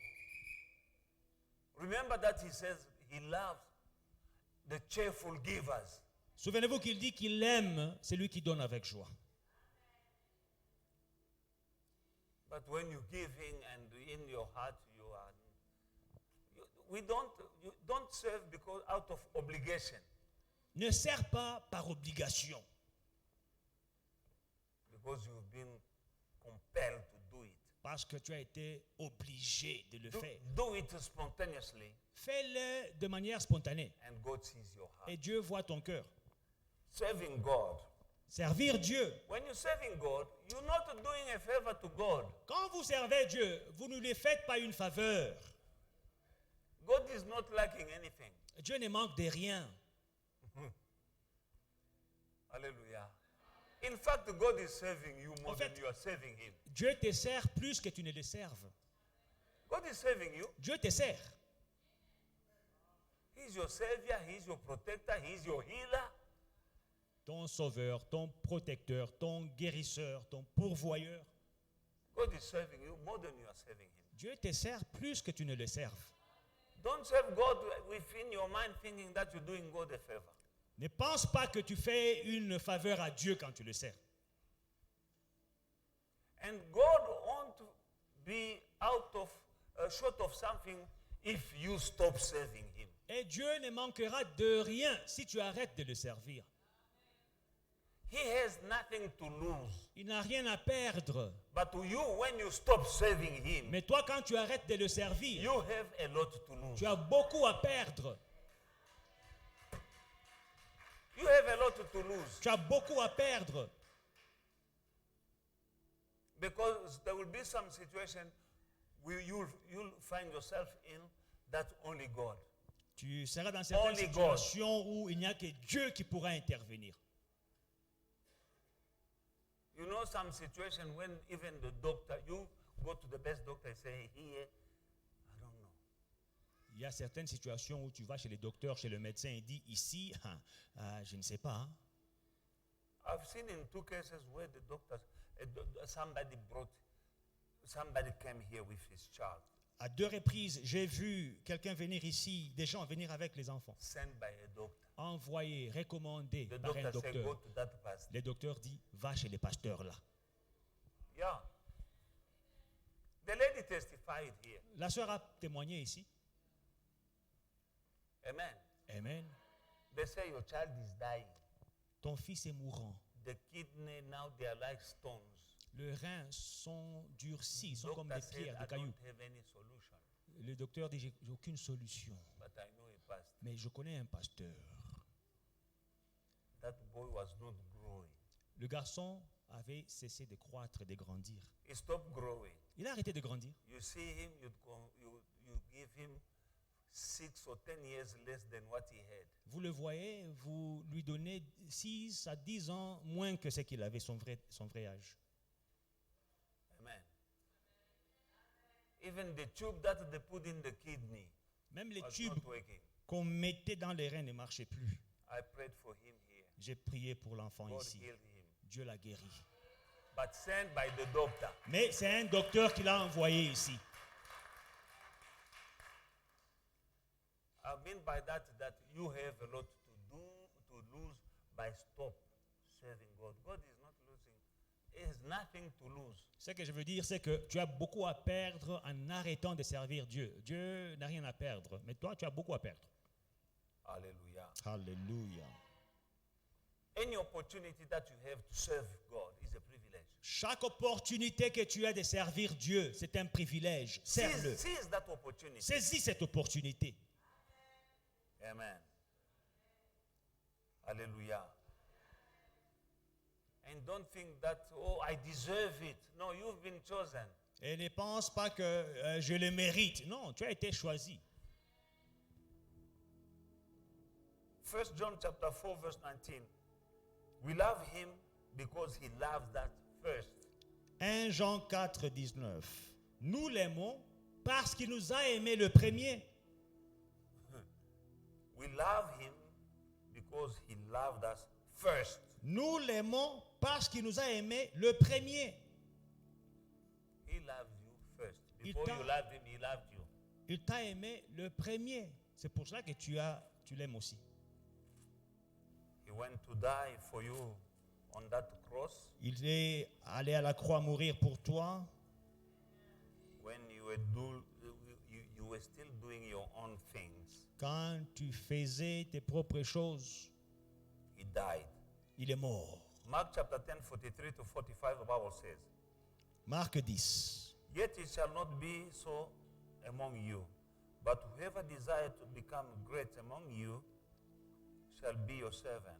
A: Remember that he says he loves the cheerful givers.
B: Souvenez-vous qu'il dit qu'il aime celui qui donne avec joie.
A: But when you giving and in your heart you don't serve because out of obligation.
B: Ne sers pas par obligation.
A: Because you've been compelled to do it.
B: Parce que tu as été obligé de le faire.
A: Do it spontaneously.
B: Fais-le de manière spontanée.
A: And God sees your heart.
B: Et Dieu voit ton cœur.
A: Serving God.
B: Servir Dieu.
A: When you're serving God, you're not doing a favor to God.
B: Quand vous servez Dieu, vous ne lui faites pas une faveur.
A: God is not lacking anything.
B: Dieu ne manque de rien.
A: Hallelujah. In fact, God is serving you more than you are serving him.
B: Dieu te sert plus que tu ne le serves.
A: God is serving you.
B: Dieu te sert.
A: He's your savior, he's your protector, he's your healer.
B: Ton sauveur, ton protecteur, ton guérisseur, ton pourvoyeur.
A: God is serving you more than you are serving him.
B: Dieu te sert plus que tu ne le serves.
A: Don't serve God within your mind thinking that you're doing God a favor.
B: Ne pense pas que tu fais une faveur à Dieu quand tu le sers.
A: And God won't be out of short of something if you stop serving him.
B: Et Dieu ne manquera de rien si tu arrêtes de le servir.
A: He has nothing to lose.
B: Il n'a rien à perdre.
A: But to you, when you stop serving him,
B: Mais toi, quand tu arrêtes de le servir,
A: you have a lot to lose.
B: tu as beaucoup à perdre.
A: You have a lot to lose.
B: Tu as beaucoup à perdre.
A: Because there will be some situation where you'll find yourself in that only God.
B: Tu seras dans certaines
A: Only
B: situations où il n'y a que Dieu qui pourra intervenir.
A: You know some situation when even the doctor, you go to the best doctor and say, here, I don't know.
B: Il y a certaines situations où tu vas chez les docteurs, chez le médecin et dis ici, je ne sais pas. Hein.
A: I've seen in two cases where the doctors, somebody came here with his child.
B: À 2 reprises, j'ai vu quelqu'un venir ici, des gens venir avec les enfants.
A: Sent by a doctor.
B: Envoyé, recommandé
A: The
B: par un
A: doctor said, go
B: docteur.
A: to that pastor.
B: Le docteur dit, va chez les pasteurs là.
A: Yeah. The lady testified here.
B: La sœur a témoigné ici.
A: Amen.
B: Amen.
A: They say your child is dying.
B: Ton fils est mourant.
A: The kidney now they are like stones.
B: Les reins sont durcis, sont comme
A: Doctor
B: des
A: said,
B: pierres,
A: I
B: des cailloux.
A: don't have any solution,
B: Le docteur dit, j'ai aucune solution.
A: but I know a pastor.
B: Mais je connais un pasteur.
A: That boy was not growing.
B: Le garçon avait cessé de croître et de grandir.
A: He stopped growing.
B: Il a arrêté de grandir.
A: You see him, you give him 6 or 10 years less than what he had.
B: Vous le voyez, vous lui donnez 6 à 10 ans moins que ce qu'il avait, son vrai âge.
A: Amen. Even the tube that they put in the kidney
B: Même les
A: was
B: tubes
A: not working.
B: qu'on mettait dans les reins ne marchaient plus.
A: I prayed for him here.
B: J'ai prié pour l'enfant
A: God
B: ici.
A: healed him.
B: Dieu l'a guéri.
A: But sent by the doctor.
B: Mais c'est un docteur qui l'a envoyé ici.
A: I mean by that you have a lot to lose by stop serving God. God is not losing. He has nothing to lose.
B: Ce que je veux dire, c'est que tu as beaucoup à perdre en arrêtant de servir Dieu. Dieu n'a rien à perdre, mais toi, tu as beaucoup à perdre.
A: Hallelujah.
B: Alléluia.
A: Any opportunity that you have to serve God is a privilege.
B: Chaque opportunité que tu as de servir Dieu, c'est un privilège. Serre-le.
A: Seize that opportunity.
B: Saisis cette opportunité.
A: Amen. Hallelujah. And don't think that, oh, I deserve it. No, you've been chosen.
B: Et ne pense pas que je le mérite. Non, tu as été choisi.
A: 1 John chapter 4 verse 19. We love him because he loves that first.
B: 1 Jean 4, 19. Nous l'aimons parce qu'il nous a aimés le premier.
A: We love him because he loved us first.
B: Nous l'aimons parce qu'il nous a aimés le premier.
A: He loved you first.
B: Il
A: Before
B: t'a-
A: you loved him, he loved you.
B: Il t'a aimé le premier. C'est pour ça que tu l'aimes aussi.
A: He went to die for you on that cross
B: Il est allé à la croix mourir pour toi
A: when you were still doing your own things.
B: quand tu faisais tes propres choses.
A: He died.
B: Il est mort.
A: Mark chapter 10, 43 to 45, the Bible says,
B: Marc 10.
A: Yet it shall not be so among you, but whoever desires to become great among you shall be your servant.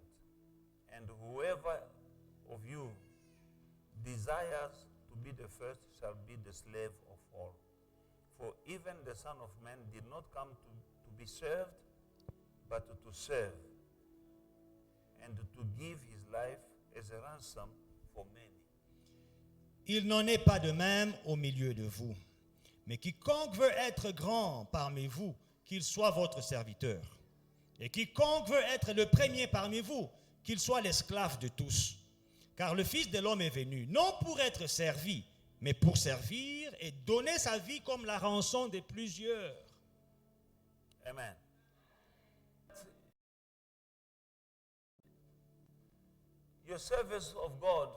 A: And whoever of you desires to be the first shall be the slave of all. For even the Son of Man did not come to be served, but to serve, and to give his life as a ransom for many.
B: Il n'en est pas de même au milieu de vous. Mais quiconque veut être grand parmi vous, qu'il soit votre serviteur. Et quiconque veut être le premier parmi vous, qu'il soit l'esclave de tous. Car le Fils de l'homme est venu, non pour être servi, mais pour servir et donner sa vie comme la rançon de plusieurs.
A: Amen. Your service of God,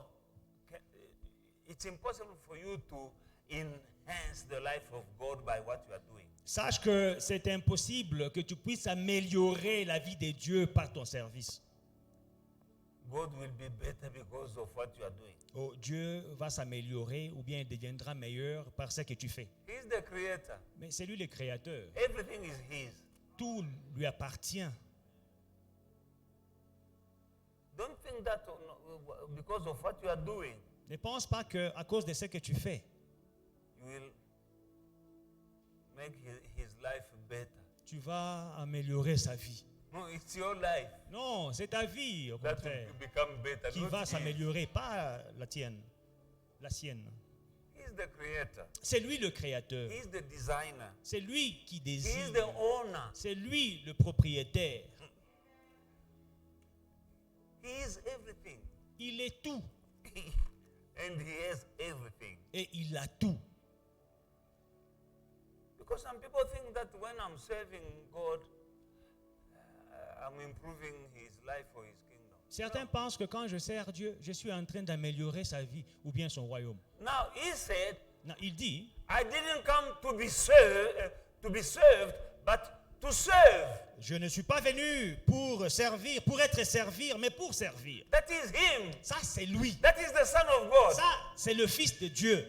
A: it's impossible for you to enhance the life of God by what you are doing.
B: Sache que c'est impossible que tu puisses améliorer la vie de Dieu par ton service.
A: God will be better because of what you are doing.
B: Oh, Dieu va s'améliorer ou bien il deviendra meilleur par ce que tu fais.
A: He's the creator.
B: Mais c'est lui le créateur.
A: Everything is his.
B: Tout lui appartient.
A: Don't think that because of what you are doing,
B: Ne pense pas qu'à cause de ce que tu fais,
A: you will make his life better.
B: tu vas améliorer sa vie.
A: No, it's your life
B: Non, c'est ta vie, au
A: that
B: contraire,
A: will become better.
B: qui
A: not
B: va
A: his.
B: s'améliorer, pas la tienne, la sienne.
A: He's the creator.
B: C'est lui le créateur.
A: He's the designer.
B: C'est lui qui
A: He's
B: désire.
A: the owner.
B: C'est lui le propriétaire.
A: He is everything.
B: Il est tout
A: And he has everything.
B: et il a tout.
A: Because some people think that when I'm serving God, I'm improving his life or his kingdom.
B: Certains pensent que quand je sers Dieu, je suis en train d'améliorer sa vie ou bien son royaume.
A: Now he said,
B: Non, il dit,
A: I didn't come to be served, but to serve.
B: je ne suis pas venu pour servir, pour être servir, mais pour servir.
A: That is him.
B: Ça, c'est lui.
A: That is the Son of God.
B: Ça, c'est le Fils de Dieu.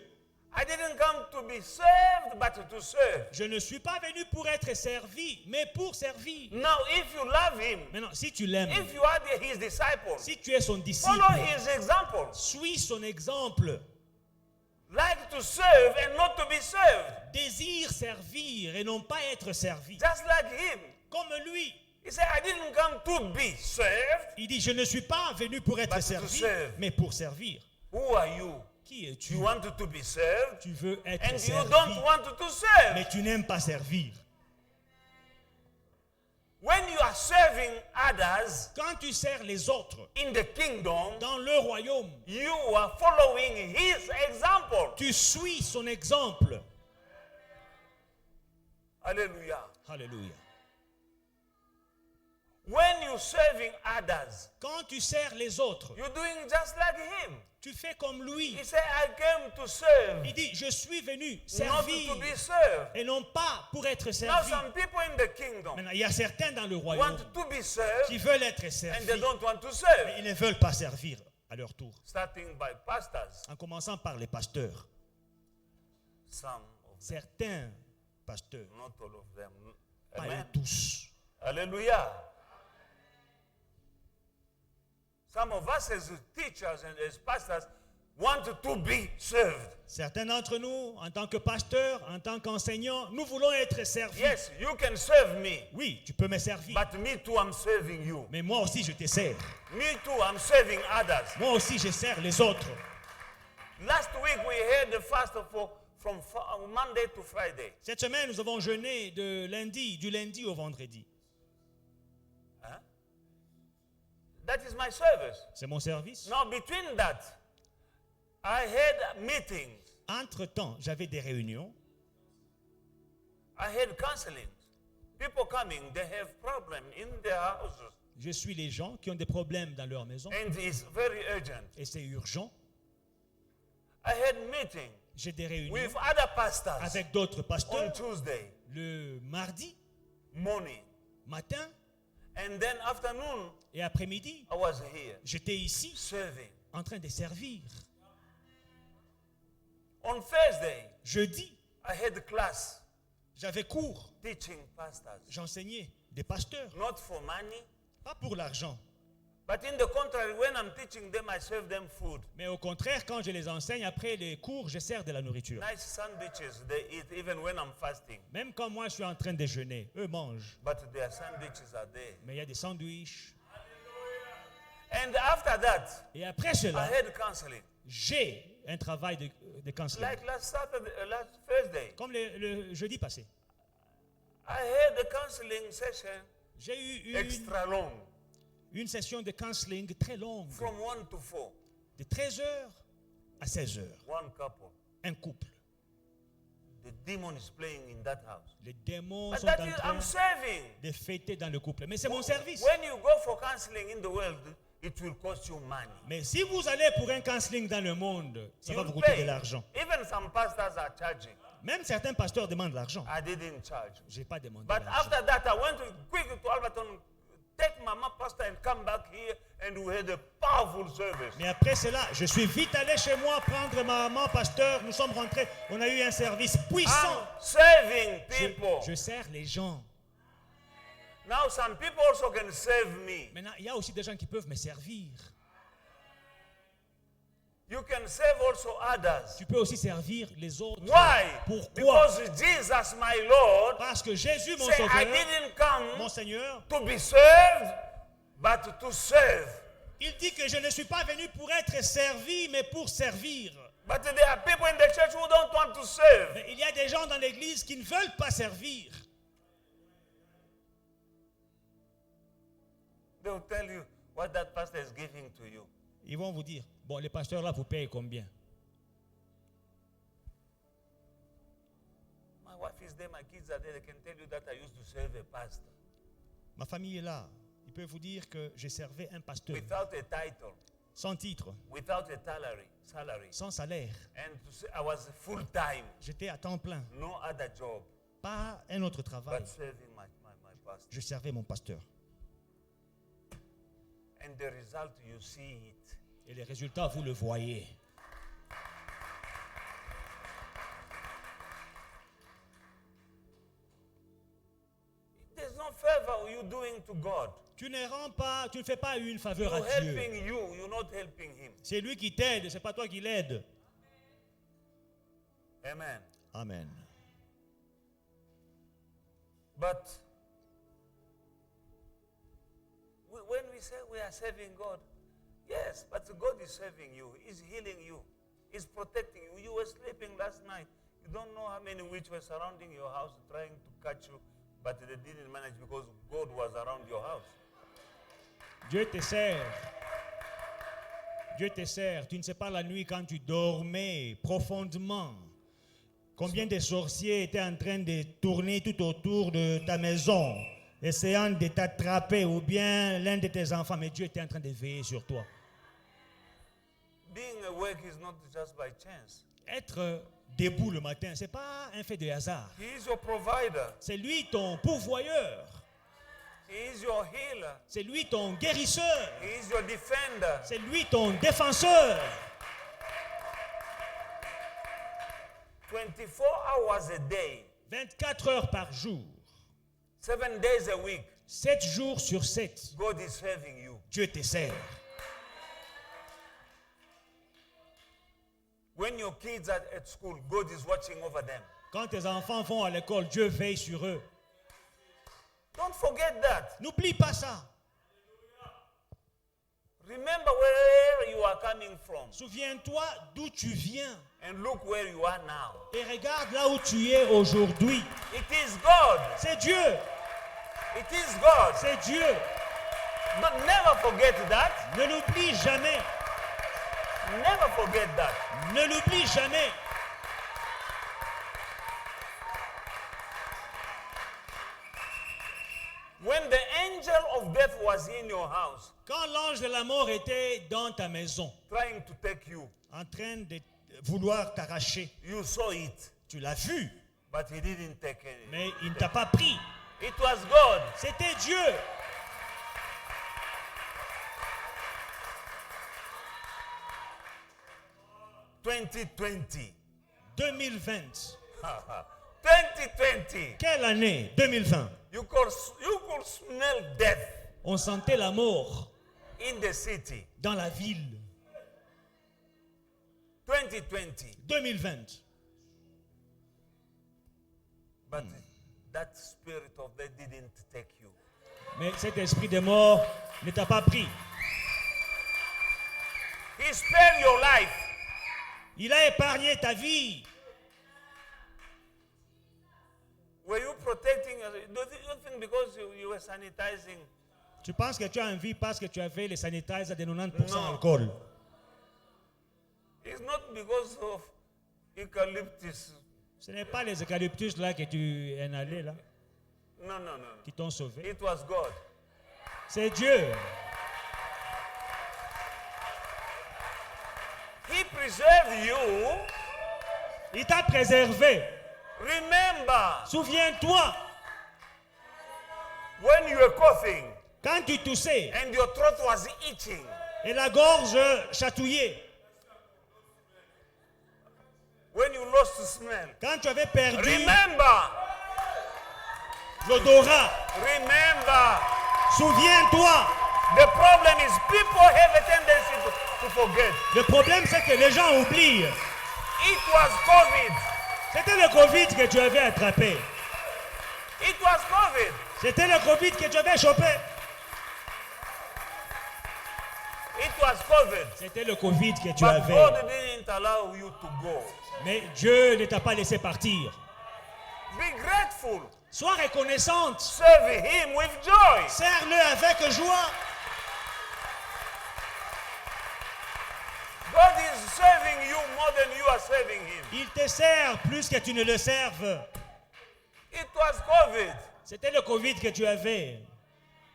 A: I didn't come to be served, but to serve.
B: Je ne suis pas venu pour être servi, mais pour servir.
A: Now, if you love him,
B: Maintenant, si tu l'aimes,
A: if you are his disciple,
B: si tu es son disciple,
A: follow his example.
B: suis son exemple.
A: Like to serve and not to be served.
B: Désire servir et non pas être servi.
A: Just like him.
B: Comme lui.
A: He said, I didn't come to be served.
B: Il dit, je ne suis pas venu pour être
A: But to
B: servi,
A: serve.
B: mais pour servir.
A: Who are you?
B: Qui es-tu?
A: You want to be served,
B: Tu veux être
A: and you
B: servi,
A: don't want to serve.
B: mais tu n'aimes pas servir.
A: When you are serving others
B: Quand tu sers les autres
A: in the kingdom,
B: dans le royaume,
A: you are following his example.
B: tu suis son exemple.
A: Hallelujah.
B: Alléluia.
A: When you're serving others,
B: Quand tu sers les autres,
A: you're doing just like him.
B: tu fais comme lui.
A: He said, I came to serve,
B: Il dit, je suis venu
A: not
B: servir
A: to be served.
B: et non pas pour être
A: Now,
B: servi.
A: some people in the kingdom
B: Maintenant, il y a certains dans le royaume
A: want to be served
B: qui veulent être
A: and
B: servis,
A: they don't want to
B: mais
A: serve.
B: ils ne veulent pas servir à leur tour.
A: Starting by pastors,
B: En commençant par les pasteurs.
A: some of them,
B: Certains pasteurs,
A: not all of them.
B: pas
A: Amen.
B: tous.
A: Hallelujah. Some of us as teachers and as pastors want to be served.
B: Certains d'entre nous, en tant que pasteurs, en tant qu'enseignants, nous voulons être servis.
A: Yes, you can serve me,
B: Oui, tu peux me servir,
A: but me too, I'm serving you.
B: mais moi aussi je te sers.
A: Me too, I'm serving others.
B: Moi aussi je sers les autres.
A: Last week we had the fast from Monday to Friday.
B: Cette semaine, nous avons jeûné du lundi au vendredi.
A: Huh? That is my service.
B: C'est mon service.
A: Now between that, I had meetings.
B: Entre-temps, j'avais des réunions,
A: I had counseling. People coming, they have problems in their houses.
B: je suis les gens qui ont des problèmes dans leur maison
A: And it's very urgent.
B: et c'est urgent.
A: I had meeting
B: J'ai des réunions
A: with other pastors
B: avec d'autres
A: on
B: pasteurs
A: Tuesday
B: le mardi
A: morning.
B: matin
A: And then afternoon,
B: et après-midi.
A: I was here
B: J'étais ici
A: serving.
B: en train de servir.
A: On Thursday,
B: Jeudi,
A: I had class
B: j'avais cours.
A: teaching pastors.
B: J'enseignais des pasteurs,
A: Not for money,
B: pas pour l'argent.
A: but in the contrary, when I'm teaching them, I serve them food.
B: Mais au contraire, quand je les enseigne, après les cours, je sers de la nourriture.
A: Nice sandwiches they eat even when I'm fasting.
B: Même quand moi je suis en train de jeûner, eux mangent.
A: But their sandwiches are there.
B: Mais il y a des sandwichs.
A: And after that,
B: Et après
A: I
B: cela,
A: had counseling.
B: j'ai un travail de counseling.
A: Like last Saturday, last Thursday,
B: Comme le jeudi passé.
A: I had a counseling session
B: J'ai eu
A: extra long,
B: une session de counseling très longue,
A: from 1 to 4.
B: de 13h à 16h.
A: One couple.
B: Un couple.
A: The demon is playing in that house.
B: Les démons
A: But
B: sont
A: that
B: en
A: is,
B: train
A: I'm serving.
B: de fêter dans le couple. Mais c'est mon service.
A: When you go for counseling in the world, it will cost you money.
B: Mais si vous allez pour un counseling dans le monde, ça va
A: You
B: vous coûter de
A: pay.
B: l'argent.
A: Even some pastors are charging.
B: Même certains pasteurs demandent de l'argent.
A: I didn't charge.
B: Je n'ai pas demandé
A: But
B: de l'argent.
A: after that, I went quick to Alberton, take Mama Pastor and come back here, and we had a powerful service.
B: Mais après cela, je suis vite allé chez moi prendre ma maman pasteur. Nous sommes rentrés. On a eu un service puissant.
A: I'm serving people.
B: Je sers les gens.
A: Now, some people also can serve me.
B: Maintenant, il y a aussi des gens qui peuvent me servir.
A: You can serve also others.
B: Tu peux aussi servir les autres.
A: Why?
B: Pourquoi?
A: Because Jesus, my Lord,
B: Parce que Jésus, mon
A: said, I
B: Sauveur,
A: didn't come
B: mon Seigneur,
A: to be served, but to serve.
B: il dit que je ne suis pas venu pour être servi, mais pour servir.
A: But there are people in the church who don't want to serve.
B: Mais il y a des gens dans l'église qui ne veulent pas servir.
A: They will tell you what that pastor is giving to you.
B: Ils vont vous dire, bon, les pasteurs là, vous payez combien?
A: My wife is there, my kids are there. They can tell you that I used to serve a pastor
B: Ma famille est là. Ils peuvent vous dire que j'ai servi un pasteur
A: without a title,
B: sans titre,
A: without a salary.
B: sans salaire.
A: And to say I was full time,
B: J'étais à temps plein,
A: no other job,
B: pas un autre travail.
A: but serving my pastor.
B: Je servais mon pasteur.
A: And the result, you see it.
B: Et les résultats, vous le voyez.
A: There's no favor you're doing to God.
B: Tu ne fais pas une faveur
A: You're
B: à Dieu.
A: helping you, you're not helping him.
B: C'est lui qui t'aide, c'est pas toi qui l'aide.
A: Amen.
B: Amen.
A: But when we say we are serving God, yes, but God is serving you. He's healing you. He's protecting you. You were sleeping last night. You don't know how many witches were surrounding your house trying to catch you, but they didn't manage because God was around your house.
B: Dieu te sert. Dieu te sert. Tu ne sais pas la nuit quand tu dormais profondément. Combien de sorciers étaient en train de tourner tout autour de ta maison. essayant de t'attraper ou bien l'un de tes enfants, mais Dieu était en train de veiller sur toi.
A: Being awake is not just by chance.
B: Être debout le matin, ce n'est pas un fait de hasard.
A: He is your provider.
B: C'est lui ton pourvoyeur.
A: He is your healer.
B: C'est lui ton guérisseur.
A: He is your defender.
B: C'est lui ton défenseur.
A: 24 hours a day,
B: 24 heures par jour,
A: 7 days a week,
B: 7 jours sur 7,
A: God is serving you.
B: Dieu te sert.
A: When your kids are at school, God is watching over them.
B: Quand tes enfants vont à l'école, Dieu veille sur eux.
A: Don't forget that.
B: N'oublie pas ça.
A: Remember where you are coming from
B: Souviens-toi d'où tu viens
A: and look where you are now.
B: et regarde là où tu es aujourd'hui.
A: It is God.
B: C'est Dieu.
A: It is God.
B: C'est Dieu.
A: But never forget that.
B: Ne l'oublie jamais.
A: Never forget that.
B: Ne l'oublie jamais.
A: When the angel of death was in your house,
B: Quand l'ange de la mort était dans ta maison,
A: trying to take you,
B: en train de vouloir t'arracher,
A: you saw it,
B: tu l'as vu,
A: but he didn't take any.
B: mais il ne t'a pas pris.
A: It was God.
B: C'était Dieu.
A: (2020).
B: 2020.
A: 2020.
B: Quelle année? 2020.
A: You could smell death
B: On sentait la mort
A: in the city.
B: dans la ville.
A: 2020.
B: 2020.
A: But that spirit of death didn't take you.
B: Mais cet esprit de mort ne t'a pas pris.
A: He spared your life.
B: Il a épargné ta vie.
A: Were you protecting? Do you think because you were sanitizing?
B: Tu penses que tu as envie parce que tu avais les sanitizers de 90%
A: Non.
B: alcool.
A: It's not because of eucalyptus.
B: Ce n'est pas les eucalyptus là que tu inhalais là
A: No, no, no.
B: qui t'ont sauvé.
A: It was God.
B: C'est Dieu.
A: He preserved you.
B: Il t'a préservé.
A: Remember,
B: Souviens-toi,
A: when you were coughing
B: quand tu toussais
A: and your throat was itching,
B: et la gorge chatouillait,
A: when you lost smell.
B: quand tu avais perdu
A: Remember,
B: l'odorat,
A: remember.
B: souviens-toi.
A: The problem is people have a tendency to forget.
B: Le problème, c'est que les gens oublient.
A: It was COVID.
B: C'était le Covid que tu avais attrapé.
A: It was COVID.
B: C'était le Covid que tu avais chopé.
A: It was COVID.
B: C'était le Covid que tu
A: But
B: avais.
A: God didn't allow you to go.
B: Mais Dieu ne t'a pas laissé partir.
A: Be grateful.
B: Sois reconnaissante.
A: Serve Him with joy.
B: Sers-le avec joie.
A: God is serving you more than you are serving Him.
B: Il te sert plus que tu ne le serves.
A: It was COVID.
B: C'était le Covid que tu avais.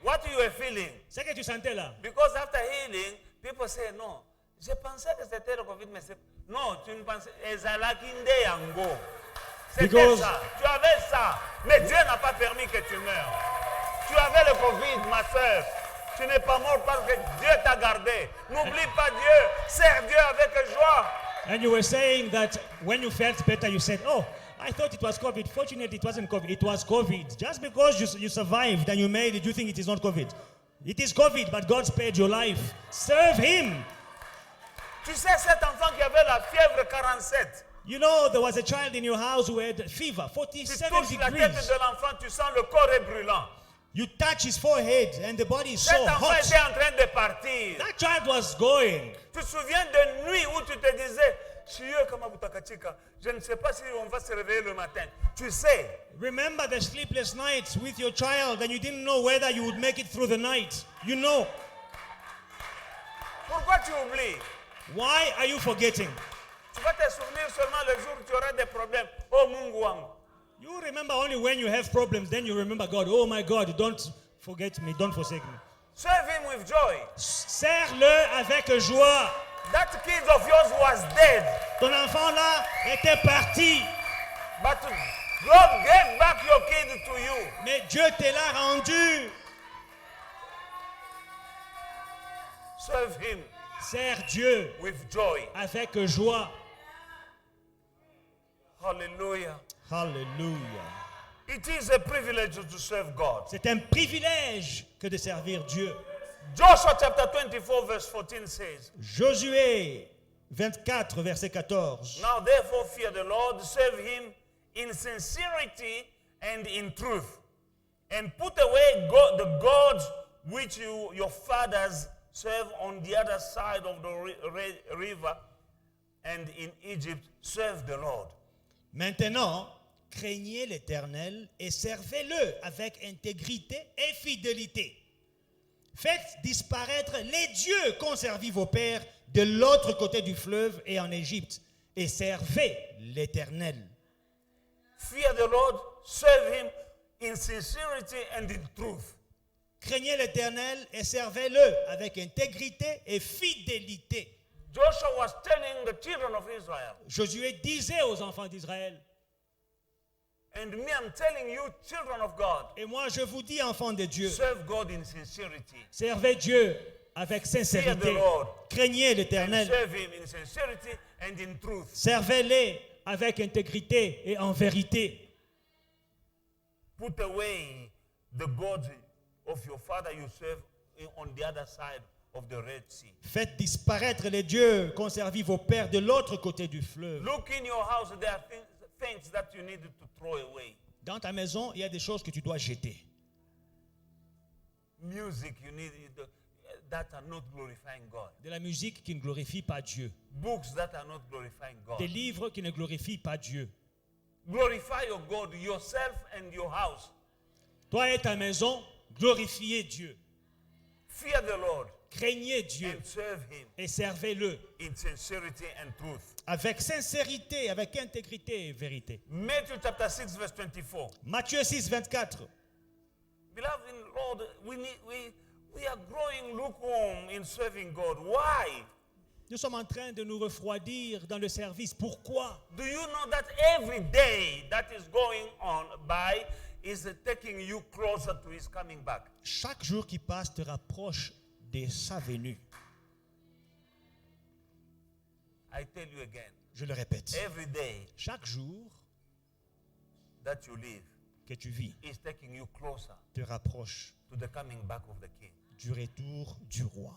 A: What you were feeling.
B: C'est que tu sentais là.
A: Because after healing, people say, no, je pensais que c'était le COVID, mais c'est... Non, tu ne pensais... Ezalakinde yango. C'était
B: Because-
A: ça. Tu avais ça. Mais Dieu n'a pas permis que tu meurs. Tu avais le Covid, ma soeur. Tu n'es pas mort parce que Dieu t'a gardé. N'oublie pas Dieu. Sers Dieu avec joie.
B: And you were saying that when you felt better, you said, oh, I thought it was COVID. Fortunately, it wasn't COVID. It was COVID. Just because you survived and you made it, you think it is not COVID. It is COVID, but God spared your life. Serve Him.
A: Tu sais, cet enfant qui avait la fièvre 47.
B: You know, there was a child in your house who had fever,
A: Tu
B: 47
A: touches la tête
B: degrees.
A: de l'enfant, tu sens le corps est brûlant.
B: You touch his forehead and the body is
A: Cet
B: so
A: enfant
B: hot.
A: était en train de partir.
B: That child was going.
A: Tu te souviens de nuit où tu te disais, Chiyo kama butakachika, je ne sais pas si on va se réveiller le matin. Tu sais,
B: Remember the sleepless nights with your child and you didn't know whether you would make it through the night. You know.
A: pourquoi tu oublies?
B: Why are you forgetting?
A: Tu vas te souvenir seulement le jour où tu auras des problèmes. Oh Mungu wangu.
B: You remember only when you have problems, then you remember God. Oh my God, don't forget me, don't forsake me.
A: Serve him with joy.
B: Serre-le avec joie.
A: That kid of yours was dead,
B: Ton enfant là était parti,
A: but God gave back your kid to you.
B: mais Dieu te l'a rendu.
A: Serve him
B: Sers Dieu
A: with joy.
B: avec joie.
A: Hallelujah.
B: Alléluia.
A: It is a privilege to serve God.
B: C'est un privilège que de servir Dieu.
A: Joshua chapter 24 verse 14 says,
B: Josué 24, verset 14.
A: now therefore fear the Lord, serve him in sincerity and in truth, and put away the gods which your fathers serve on the other side of the river, and in Egypt serve the Lord.
B: Maintenant, craignez l'Éternel et servez-le avec intégrité et fidélité. Faites disparaître les dieux qu'ont servi vos pères de l'autre côté du fleuve et en Égypte, et servez l'Éternel.
A: Fear the Lord, serve him in sincerity and in truth.
B: Craignez l'Éternel et servez-le avec intégrité et fidélité.
A: Joshua was telling the children of Israel,
B: Josué disait aux enfants d'Israël,
A: and me, I'm telling you, children of God,
B: et moi je vous dis, enfants de Dieu,
A: serve God in sincerity.
B: servez Dieu avec
A: Fear
B: sincérité.
A: the Lord.
B: Craignez
A: And
B: l'Éternel.
A: serve him in sincerity and in truth.
B: Servez-les avec intégrité et en vérité.
A: Put away the gods of your father you serve on the other side of the Red Sea.
B: Faites disparaître les dieux qu'ont servi vos pères de l'autre côté du fleuve.
A: Look in your house, there are things that you need to throw away.
B: Dans ta maison, il y a des choses que tu dois jeter.
A: Music you need that are not glorifying God.
B: De la musique qui ne glorifie pas Dieu.
A: Books that are not glorifying God.
B: Des livres qui ne glorifient pas Dieu.
A: Glorify your God, yourself and your house.
B: Toi et ta maison, glorifiez Dieu.
A: Fear the Lord
B: Craignez Dieu
A: and serve him
B: et servez-le
A: in sincerity and truth.
B: avec sincérité, avec intégrité et vérité.
A: Matthew chapter 6 verse 24.
B: Matthieu 6, 24.
A: Beloved in the Lord, we are growing lukewarm in serving God. Why?
B: Nous sommes en train de nous refroidir dans le service. Pourquoi?
A: Do you know that every day that is going on by is taking you closer to his coming back?
B: Chaque jour qui passe te rapproche de sa venue.
A: I tell you again,
B: Je le répète.
A: every day
B: Chaque jour
A: that you live
B: que tu vis
A: is taking you closer
B: te rapproche
A: to the coming back of the King.
B: du retour du roi.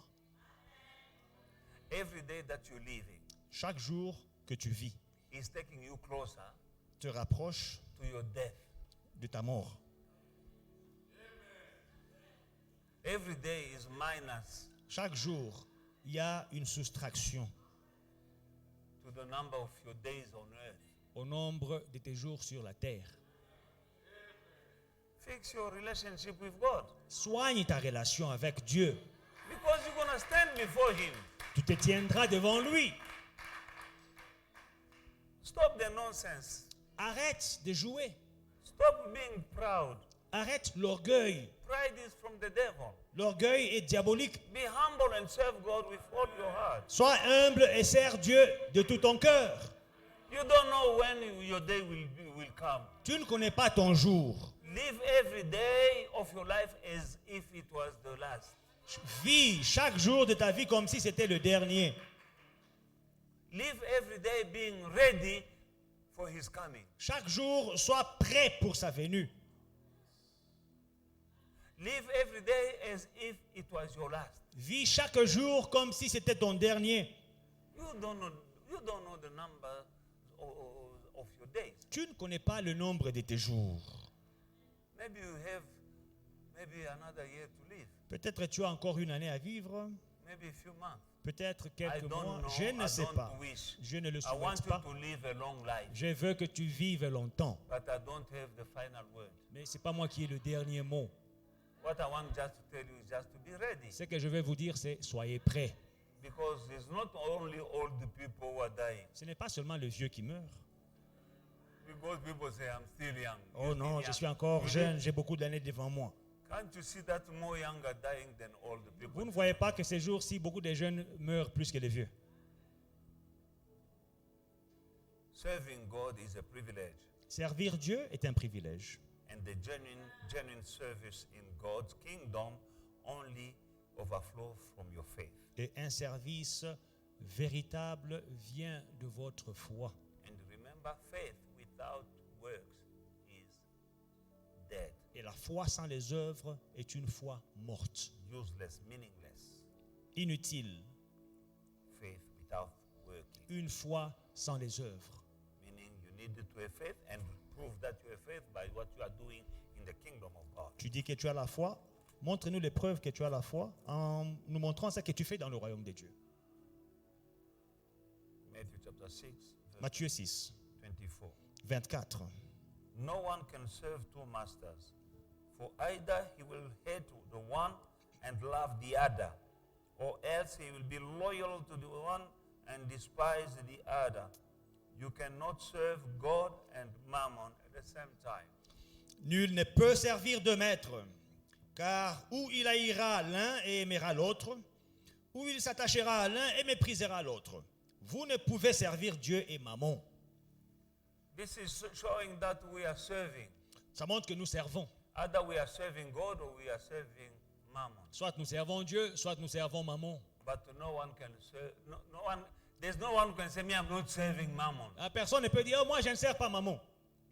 A: Every day that you're living
B: Chaque jour que tu vis
A: is taking you closer
B: te rapproche
A: to your death.
B: de ta mort.
A: Every day is minus
B: Chaque jour, il y a une soustraction
A: to the number of your days on earth.
B: au nombre de tes jours sur la terre.
A: Fix your relationship with God
B: Soigne ta relation avec Dieu.
A: because you're going to stand before him.
B: Tu te tiendras devant lui.
A: Stop the nonsense.
B: Arrête de jouer.
A: Stop being proud.
B: Arrête l'orgueil.
A: Pride is from the devil.
B: L'orgueil est diabolique.
A: Be humble and serve God with all your heart.
B: Sois humble et sers Dieu de tout ton cœur.
A: You don't know when your day will come.
B: Tu ne connais pas ton jour.
A: Live every day of your life as if it was the last.
B: Vis chaque jour de ta vie comme si c'était le dernier.
A: Live every day being ready for his coming.
B: Chaque jour, sois prêt pour sa venue.
A: Live every day as if it was your last.
B: Vis chaque jour comme si c'était ton dernier.
A: You don't know the number of your days.
B: Tu ne connais pas le nombre de tes jours.
A: Maybe you have another year to live.
B: Peut-être tu as encore une année à vivre.
A: Maybe a few months.
B: Peut-être
A: I
B: quelques
A: don't
B: mois.
A: know.
B: Je ne
A: I
B: sais
A: don't
B: pas.
A: wish.
B: Je ne le
A: I want
B: souhaite
A: you
B: pas.
A: to live a long life,
B: Je veux que tu vives longtemps.
A: but I don't have the final word.
B: Mais ce n'est pas moi qui ai le dernier mot.
A: What I want just to tell you is just to be ready.
B: Ce que je vais vous dire, c'est soyez prêts.
A: Because it's not only old people who are dying.
B: Ce n'est pas seulement le vieux qui meurt.
A: Because people say, I'm still young.
B: Oh
A: You're
B: non,
A: still
B: je
A: young.
B: suis encore jeune, j'ai beaucoup d'années devant moi.
A: Can't you see that more young are dying than old people?
B: Vous ne voyez pas que ces jours-ci, beaucoup de jeunes meurent plus que les vieux.
A: Serving God is a privilege.
B: Servir Dieu est un privilège.
A: And the genuine service in God's kingdom only overflow from your faith.
B: Et un service véritable vient de votre foi.
A: And remember, faith without works is dead,
B: Et la foi sans les œuvres est une foi morte,
A: useless, meaningless.
B: inutile.
A: Faith without working.
B: Une foi sans les œuvres.
A: Meaning you need to have faith and prove that you have faith by what you are doing in the kingdom of God.
B: Tu dis que tu as la foi. Montre-nous les preuves que tu as la foi en nous montrant ce que tu fais dans le royaume de Dieu.
A: Matthew chapter 6, verse
B: Matthieu 6,
A: 24.
B: 24.
A: No one can serve two masters, for either he will hate the one and love the other, or else he will be loyal to the one and despise the other. You cannot serve God and Mammon at the same time.
B: Nul ne peut servir de maître, car ou il haïra l'un et aimera l'autre, ou il s'attachera à l'un et méprisera l'autre. Vous ne pouvez servir Dieu et Mammon.
A: This is showing that we are serving.
B: Ça montre que nous servons.
A: Either we are serving God or we are serving Mammon.
B: Soit nous servons Dieu, soit nous servons Mammon.
A: But no one can serve, no one, there's no one who can say, me, I'm not serving Mammon.
B: La personne ne peut dire, oh, moi je ne sers pas Mammon.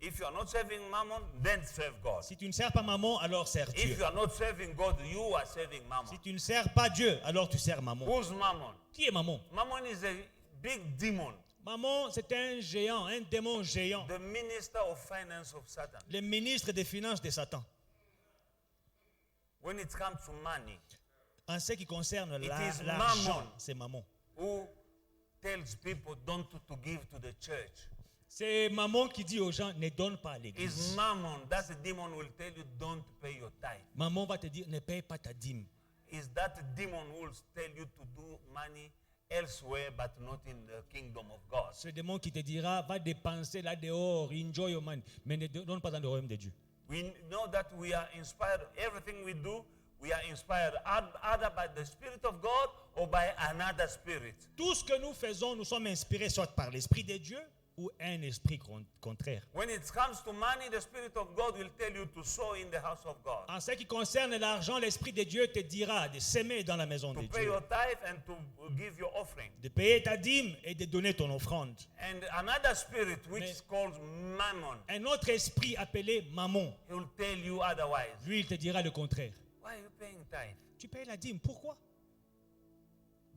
A: If you are not serving Mammon, then serve God.
B: Si tu ne sers pas Mammon, alors sers
A: If
B: Dieu.
A: you are not serving God, you are serving Mammon.
B: Si tu ne sers pas Dieu, alors tu sers Mammon.
A: Who's Mammon?
B: Qui est Mammon?
A: Mammon is a big demon,
B: Mammon, c'est un géant, un démon géant.
A: the minister of finance of Satan.
B: Le ministre des finances de Satan.
A: When it comes to money,
B: En ce qui concerne
A: is
B: l'argent,
A: Mammon.
B: c'est Mammon.
A: who tells people don't to give to the church?
B: C'est Mammon qui dit aux gens, ne donne pas à
A: Is
B: l'église.
A: Mammon, that's the demon who will tell you don't pay your tithe.
B: Mammon va te dire, ne paye pas ta dîme.
A: Is that demon who will tell you to do money elsewhere but not in the kingdom of God?
B: Ce démon qui te dira, va dépenser là dehors, enjoy your money, mais ne donne pas dans le royaume de Dieu.
A: We know that we are inspired. Everything we do, we are inspired either by the Spirit of God or by another spirit.
B: Tout ce que nous faisons, nous sommes inspirés soit par l'Esprit de Dieu ou un esprit contraire.
A: When it comes to money, the Spirit of God will tell you to sow in the house of God,
B: En ce qui concerne l'argent, l'Esprit de Dieu te dira de s'aimer dans la maison
A: to
B: de
A: pay
B: Dieu,
A: your tithe and to give your offering.
B: de payer ta dîme et de donner ton offrande.
A: And another spirit, which
B: Mais-
A: is called mammon,
B: Un autre esprit appelé Mammon,
A: he will tell you otherwise.
B: lui, il te dira le contraire.
A: Why are you paying tithe?
B: Tu payes la dîme, pourquoi?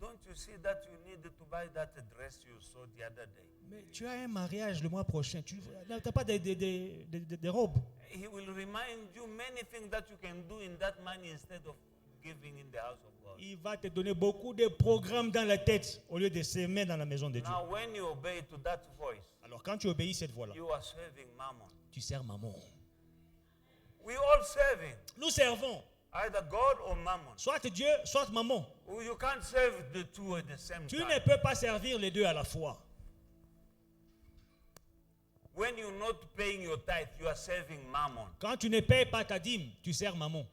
A: Don't you see that you needed to buy that dress you saw the other day?
B: Mais tu as un mariage le mois prochain, tu n'as pas de robes.
A: He will remind you many things that you can do in that money instead of giving in the house of God.
B: Il va te donner beaucoup de programmes dans la tête au lieu de s'aimer dans la maison de Dieu.
A: Now, when you obey to that voice,
B: Alors quand tu obéis cette voix-là,
A: you are serving Mammon.
B: tu sers Mammon.
A: We all serving
B: Nous servons
A: either God or Mammon.
B: soit Dieu, soit Mammon.
A: You can't serve the two at the same
B: Tu
A: time.
B: ne peux pas servir les deux à la fois.
A: When you're not paying your tithe, you are serving Mammon.
B: Quand tu ne payes pas ta dîme, tu sers Mammon.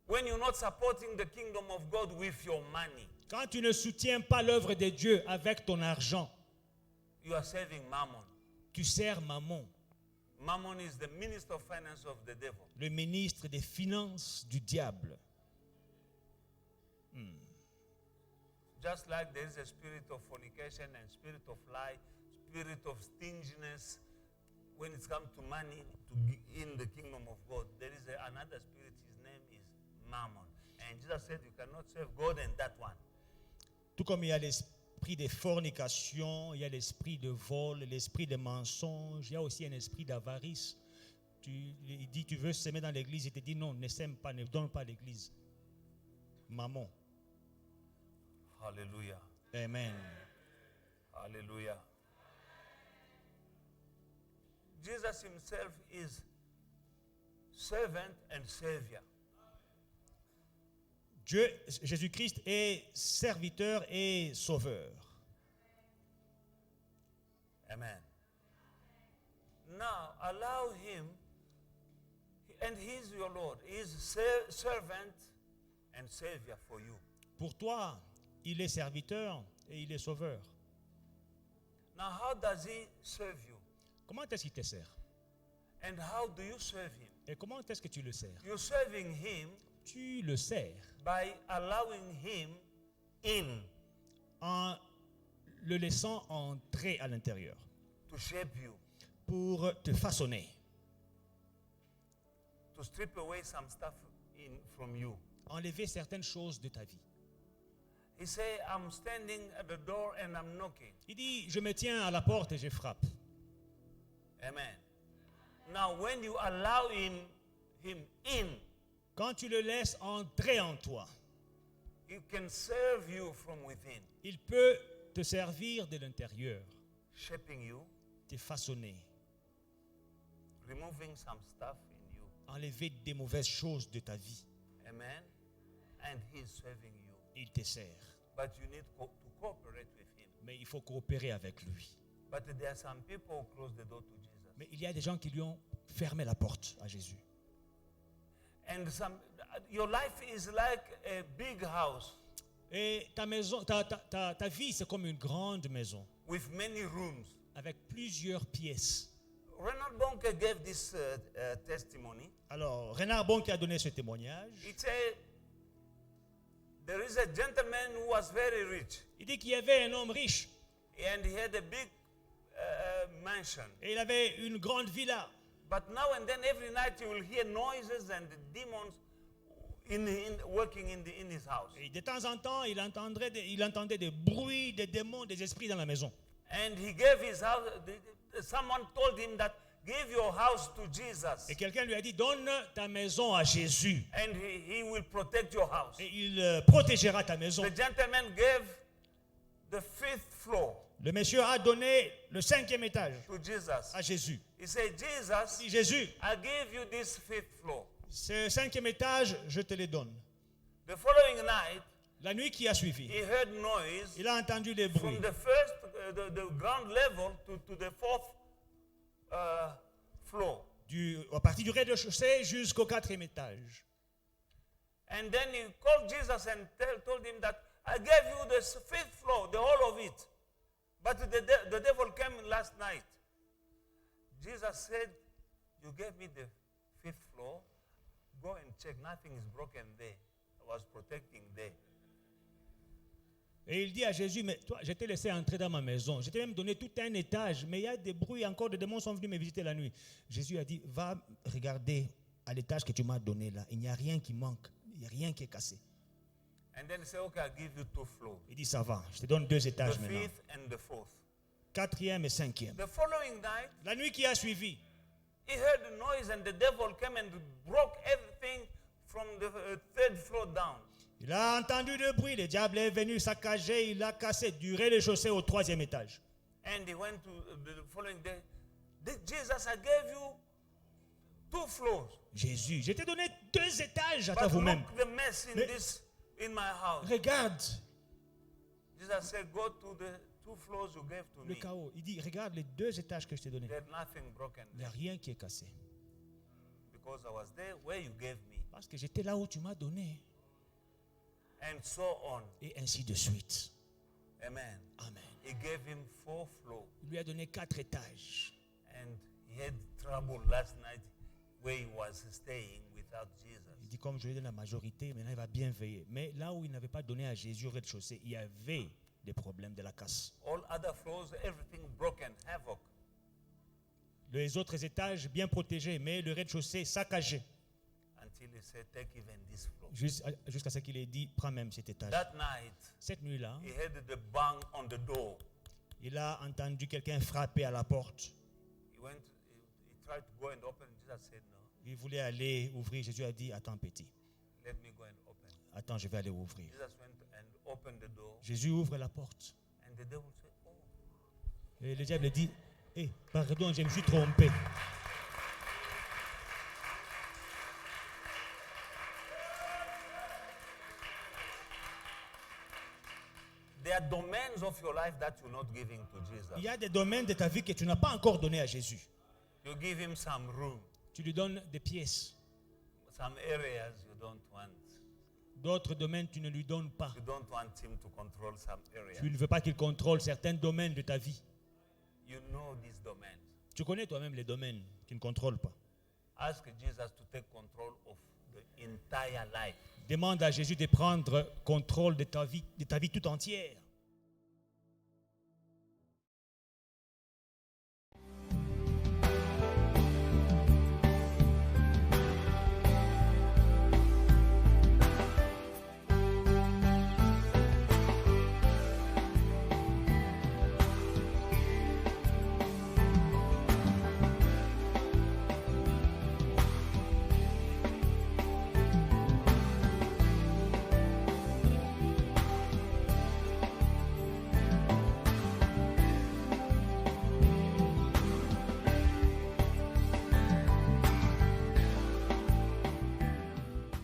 A: When you're not supporting the kingdom of God with your money,
B: Quand tu ne soutiens pas l'œuvre de Dieu avec ton argent,
A: you are serving Mammon.
B: tu sers Mammon,
A: Mammon is the minister of finance of the devil.
B: le ministre des finances du diable.
A: Just like there is a spirit of fornication and spirit of lie, spirit of stinginess, when it comes to money in the kingdom of God, there is another spirit. His name is Mammon. And Jesus said you cannot serve God and that one.
B: Tout comme il y a l'esprit de fornication, il y a l'esprit de vol, l'esprit de mensonge, il y a aussi un esprit d'avarice. Il dit, tu veux s'aimer dans l'église, il te dit non, ne sème pas, ne donne pas à l'église. Mammon.
A: Hallelujah.
B: Amen.
A: Hallelujah. Jesus himself is servant and savior.
B: Dieu, Jésus-Christ est serviteur et sauveur.
A: Amen. Now allow him, and he's your Lord. He's servant and savior for you.
B: Pour toi, il est serviteur et il est sauveur.
A: Now how does he serve you?
B: Comment est-ce qu'il te sert?
A: And how do you serve him?
B: Et comment est-ce que tu le sers?
A: You're serving him
B: Tu le sers
A: by allowing him in
B: en le laissant entrer à l'intérieur
A: to shape you,
B: pour te façonner,
A: to strip away some stuff from you.
B: enlever certaines choses de ta vie.
A: He said, I'm standing at the door and I'm knocking.
B: Il dit, je me tiens à la porte et je frappe.
A: Amen. Now, when you allow him in,
B: Quand tu le laisses entrer en toi,
A: he can serve you from within,
B: il peut te servir de l'intérieur,
A: shaping you,
B: te façonner,
A: removing some stuff in you.
B: enlever des mauvaises choses de ta vie.
A: Amen. And he's serving you.
B: Il te sert.
A: But you need to cooperate with him.
B: Mais il faut coopérer avec lui.
A: But there are some people who close the door to Jesus.
B: Mais il y a des gens qui lui ont fermé la porte à Jésus.
A: And your life is like a big house
B: Et ta maison, ta vie, c'est comme une grande maison
A: with many rooms.
B: avec plusieurs pièces.
A: Reinhard Bonke gave this testimony.
B: Alors, Reinhard Bonke a donné ce témoignage.
A: He said, there is a gentleman who was very rich,
B: Il dit qu'il y avait un homme riche
A: and he had a big mansion.
B: et il avait une grande villa.
A: But now and then, every night, you will hear noises and demons working in his house.
B: Et de temps en temps, il entendait des bruits, des démons, des esprits dans la maison.
A: And he gave his house. Someone told him that give your house to Jesus,
B: Et quelqu'un lui a dit, donne ta maison à Jésus
A: and he will protect your house.
B: et il protégera ta maison.
A: The gentleman gave the 5th floor
B: Le monsieur a donné le 5e étage
A: to Jesus.
B: à Jésus.
A: He said,
B: Il
A: Jesus,
B: dit, Jésus,
A: I gave you this 5th floor.
B: ce 5e étage, je te le donne.
A: The following night,
B: La nuit qui a suivi,
A: he heard noise
B: il a entendu des bruits
A: from the first, the ground level to the 4th floor.
B: à partir du rez-de-chaussée jusqu'au 4e étage.
A: And then he called Jesus and told him that I gave you the 5th floor, the whole of it. But the devil came last night. Jesus said, you gave me the 5th floor. Go and check. Nothing is broken there. I was protecting there.
B: Et il dit à Jésus, mais toi, je t'ai laissé entrer dans ma maison. Je t'ai même donné tout un étage, mais il y a des bruits, encore des démons sont venus me visiter la nuit. Jésus a dit, va regarder à l'étage que tu m'as donné là. Il n'y a rien qui manque, il n'y a rien qui est cassé.
A: And then he said, okay, I'll give you 2 floors.
B: Il dit, ça va, je te donne 2
A: The
B: étages maintenant.
A: 5th and the 4th.
B: 4e et 5e.
A: The following night,
B: La nuit qui a suivi,
A: he heard the noise and the devil came and broke everything from the 3rd floor down.
B: il a entendu le bruit, le diable est venu saccager, il a cassé du rez-de-chaussée au 3e étage.
A: And he went to the following day. Jesus, I gave you 2 floors.
B: Jésus, je t'ai donné 2 étages à toi
A: But
B: vous-même.
A: look the mess in my house.
B: Regarde
A: Jesus said, go to the 2 floors you gave to
B: le
A: me.
B: chaos. Il dit, regarde les 2 étages que je t'ai donnés.
A: There's nothing broken
B: Il n'y a
A: there
B: rien qui est cassé.
A: because I was there where you gave me.
B: Parce que j'étais là où tu m'as donné.
A: And so on.
B: Et ainsi de suite.
A: Amen.
B: Amen.
A: He gave him 4 floors.
B: Il lui a donné 4 étages.
A: And he had trouble last night where he was staying without Jesus.
B: Il dit, comme je lui ai donné la majorité, maintenant il va bien veiller. Mais là où il n'avait pas donné à Jésus au rez-de-chaussée, il y avait des problèmes de la casse.
A: All other floors, everything broken, havoc.
B: Les autres étages bien protégés, mais le rez-de-chaussée saccagé.
A: Until he said, take even this floor.
B: Jusqu'à ce qu'il ait dit, prends même cet étage.
A: That night,
B: Cette nuit-là,
A: he heard the bang on the door.
B: il a entendu quelqu'un frapper à la porte.
A: He tried to go and open. Jesus said, no,
B: Il voulait aller ouvrir. Jésus a dit, attends petit,
A: let me go and open.
B: attends, je vais aller ouvrir.
A: Jesus went and opened the door.
B: Jésus ouvre la porte.
A: And the devil said, oh,
B: Et le diable dit, pardon, je me suis trompé.
A: there are domains of your life that you're not giving to Jesus.
B: Il y a des domaines de ta vie que tu n'as pas encore donné à Jésus.
A: You give him some room,
B: Tu lui donnes des pièces.
A: some areas you don't want.
B: D'autres domaines, tu ne lui donnes pas.
A: You don't want him to control some areas.
B: Tu ne veux pas qu'il contrôle certains domaines de ta vie.
A: You know these domains.
B: Tu connais toi-même les domaines qu'il ne contrôle pas.
A: Ask Jesus to take control of the entire life.
B: Demande à Jésus de prendre contrôle de ta vie tout entière.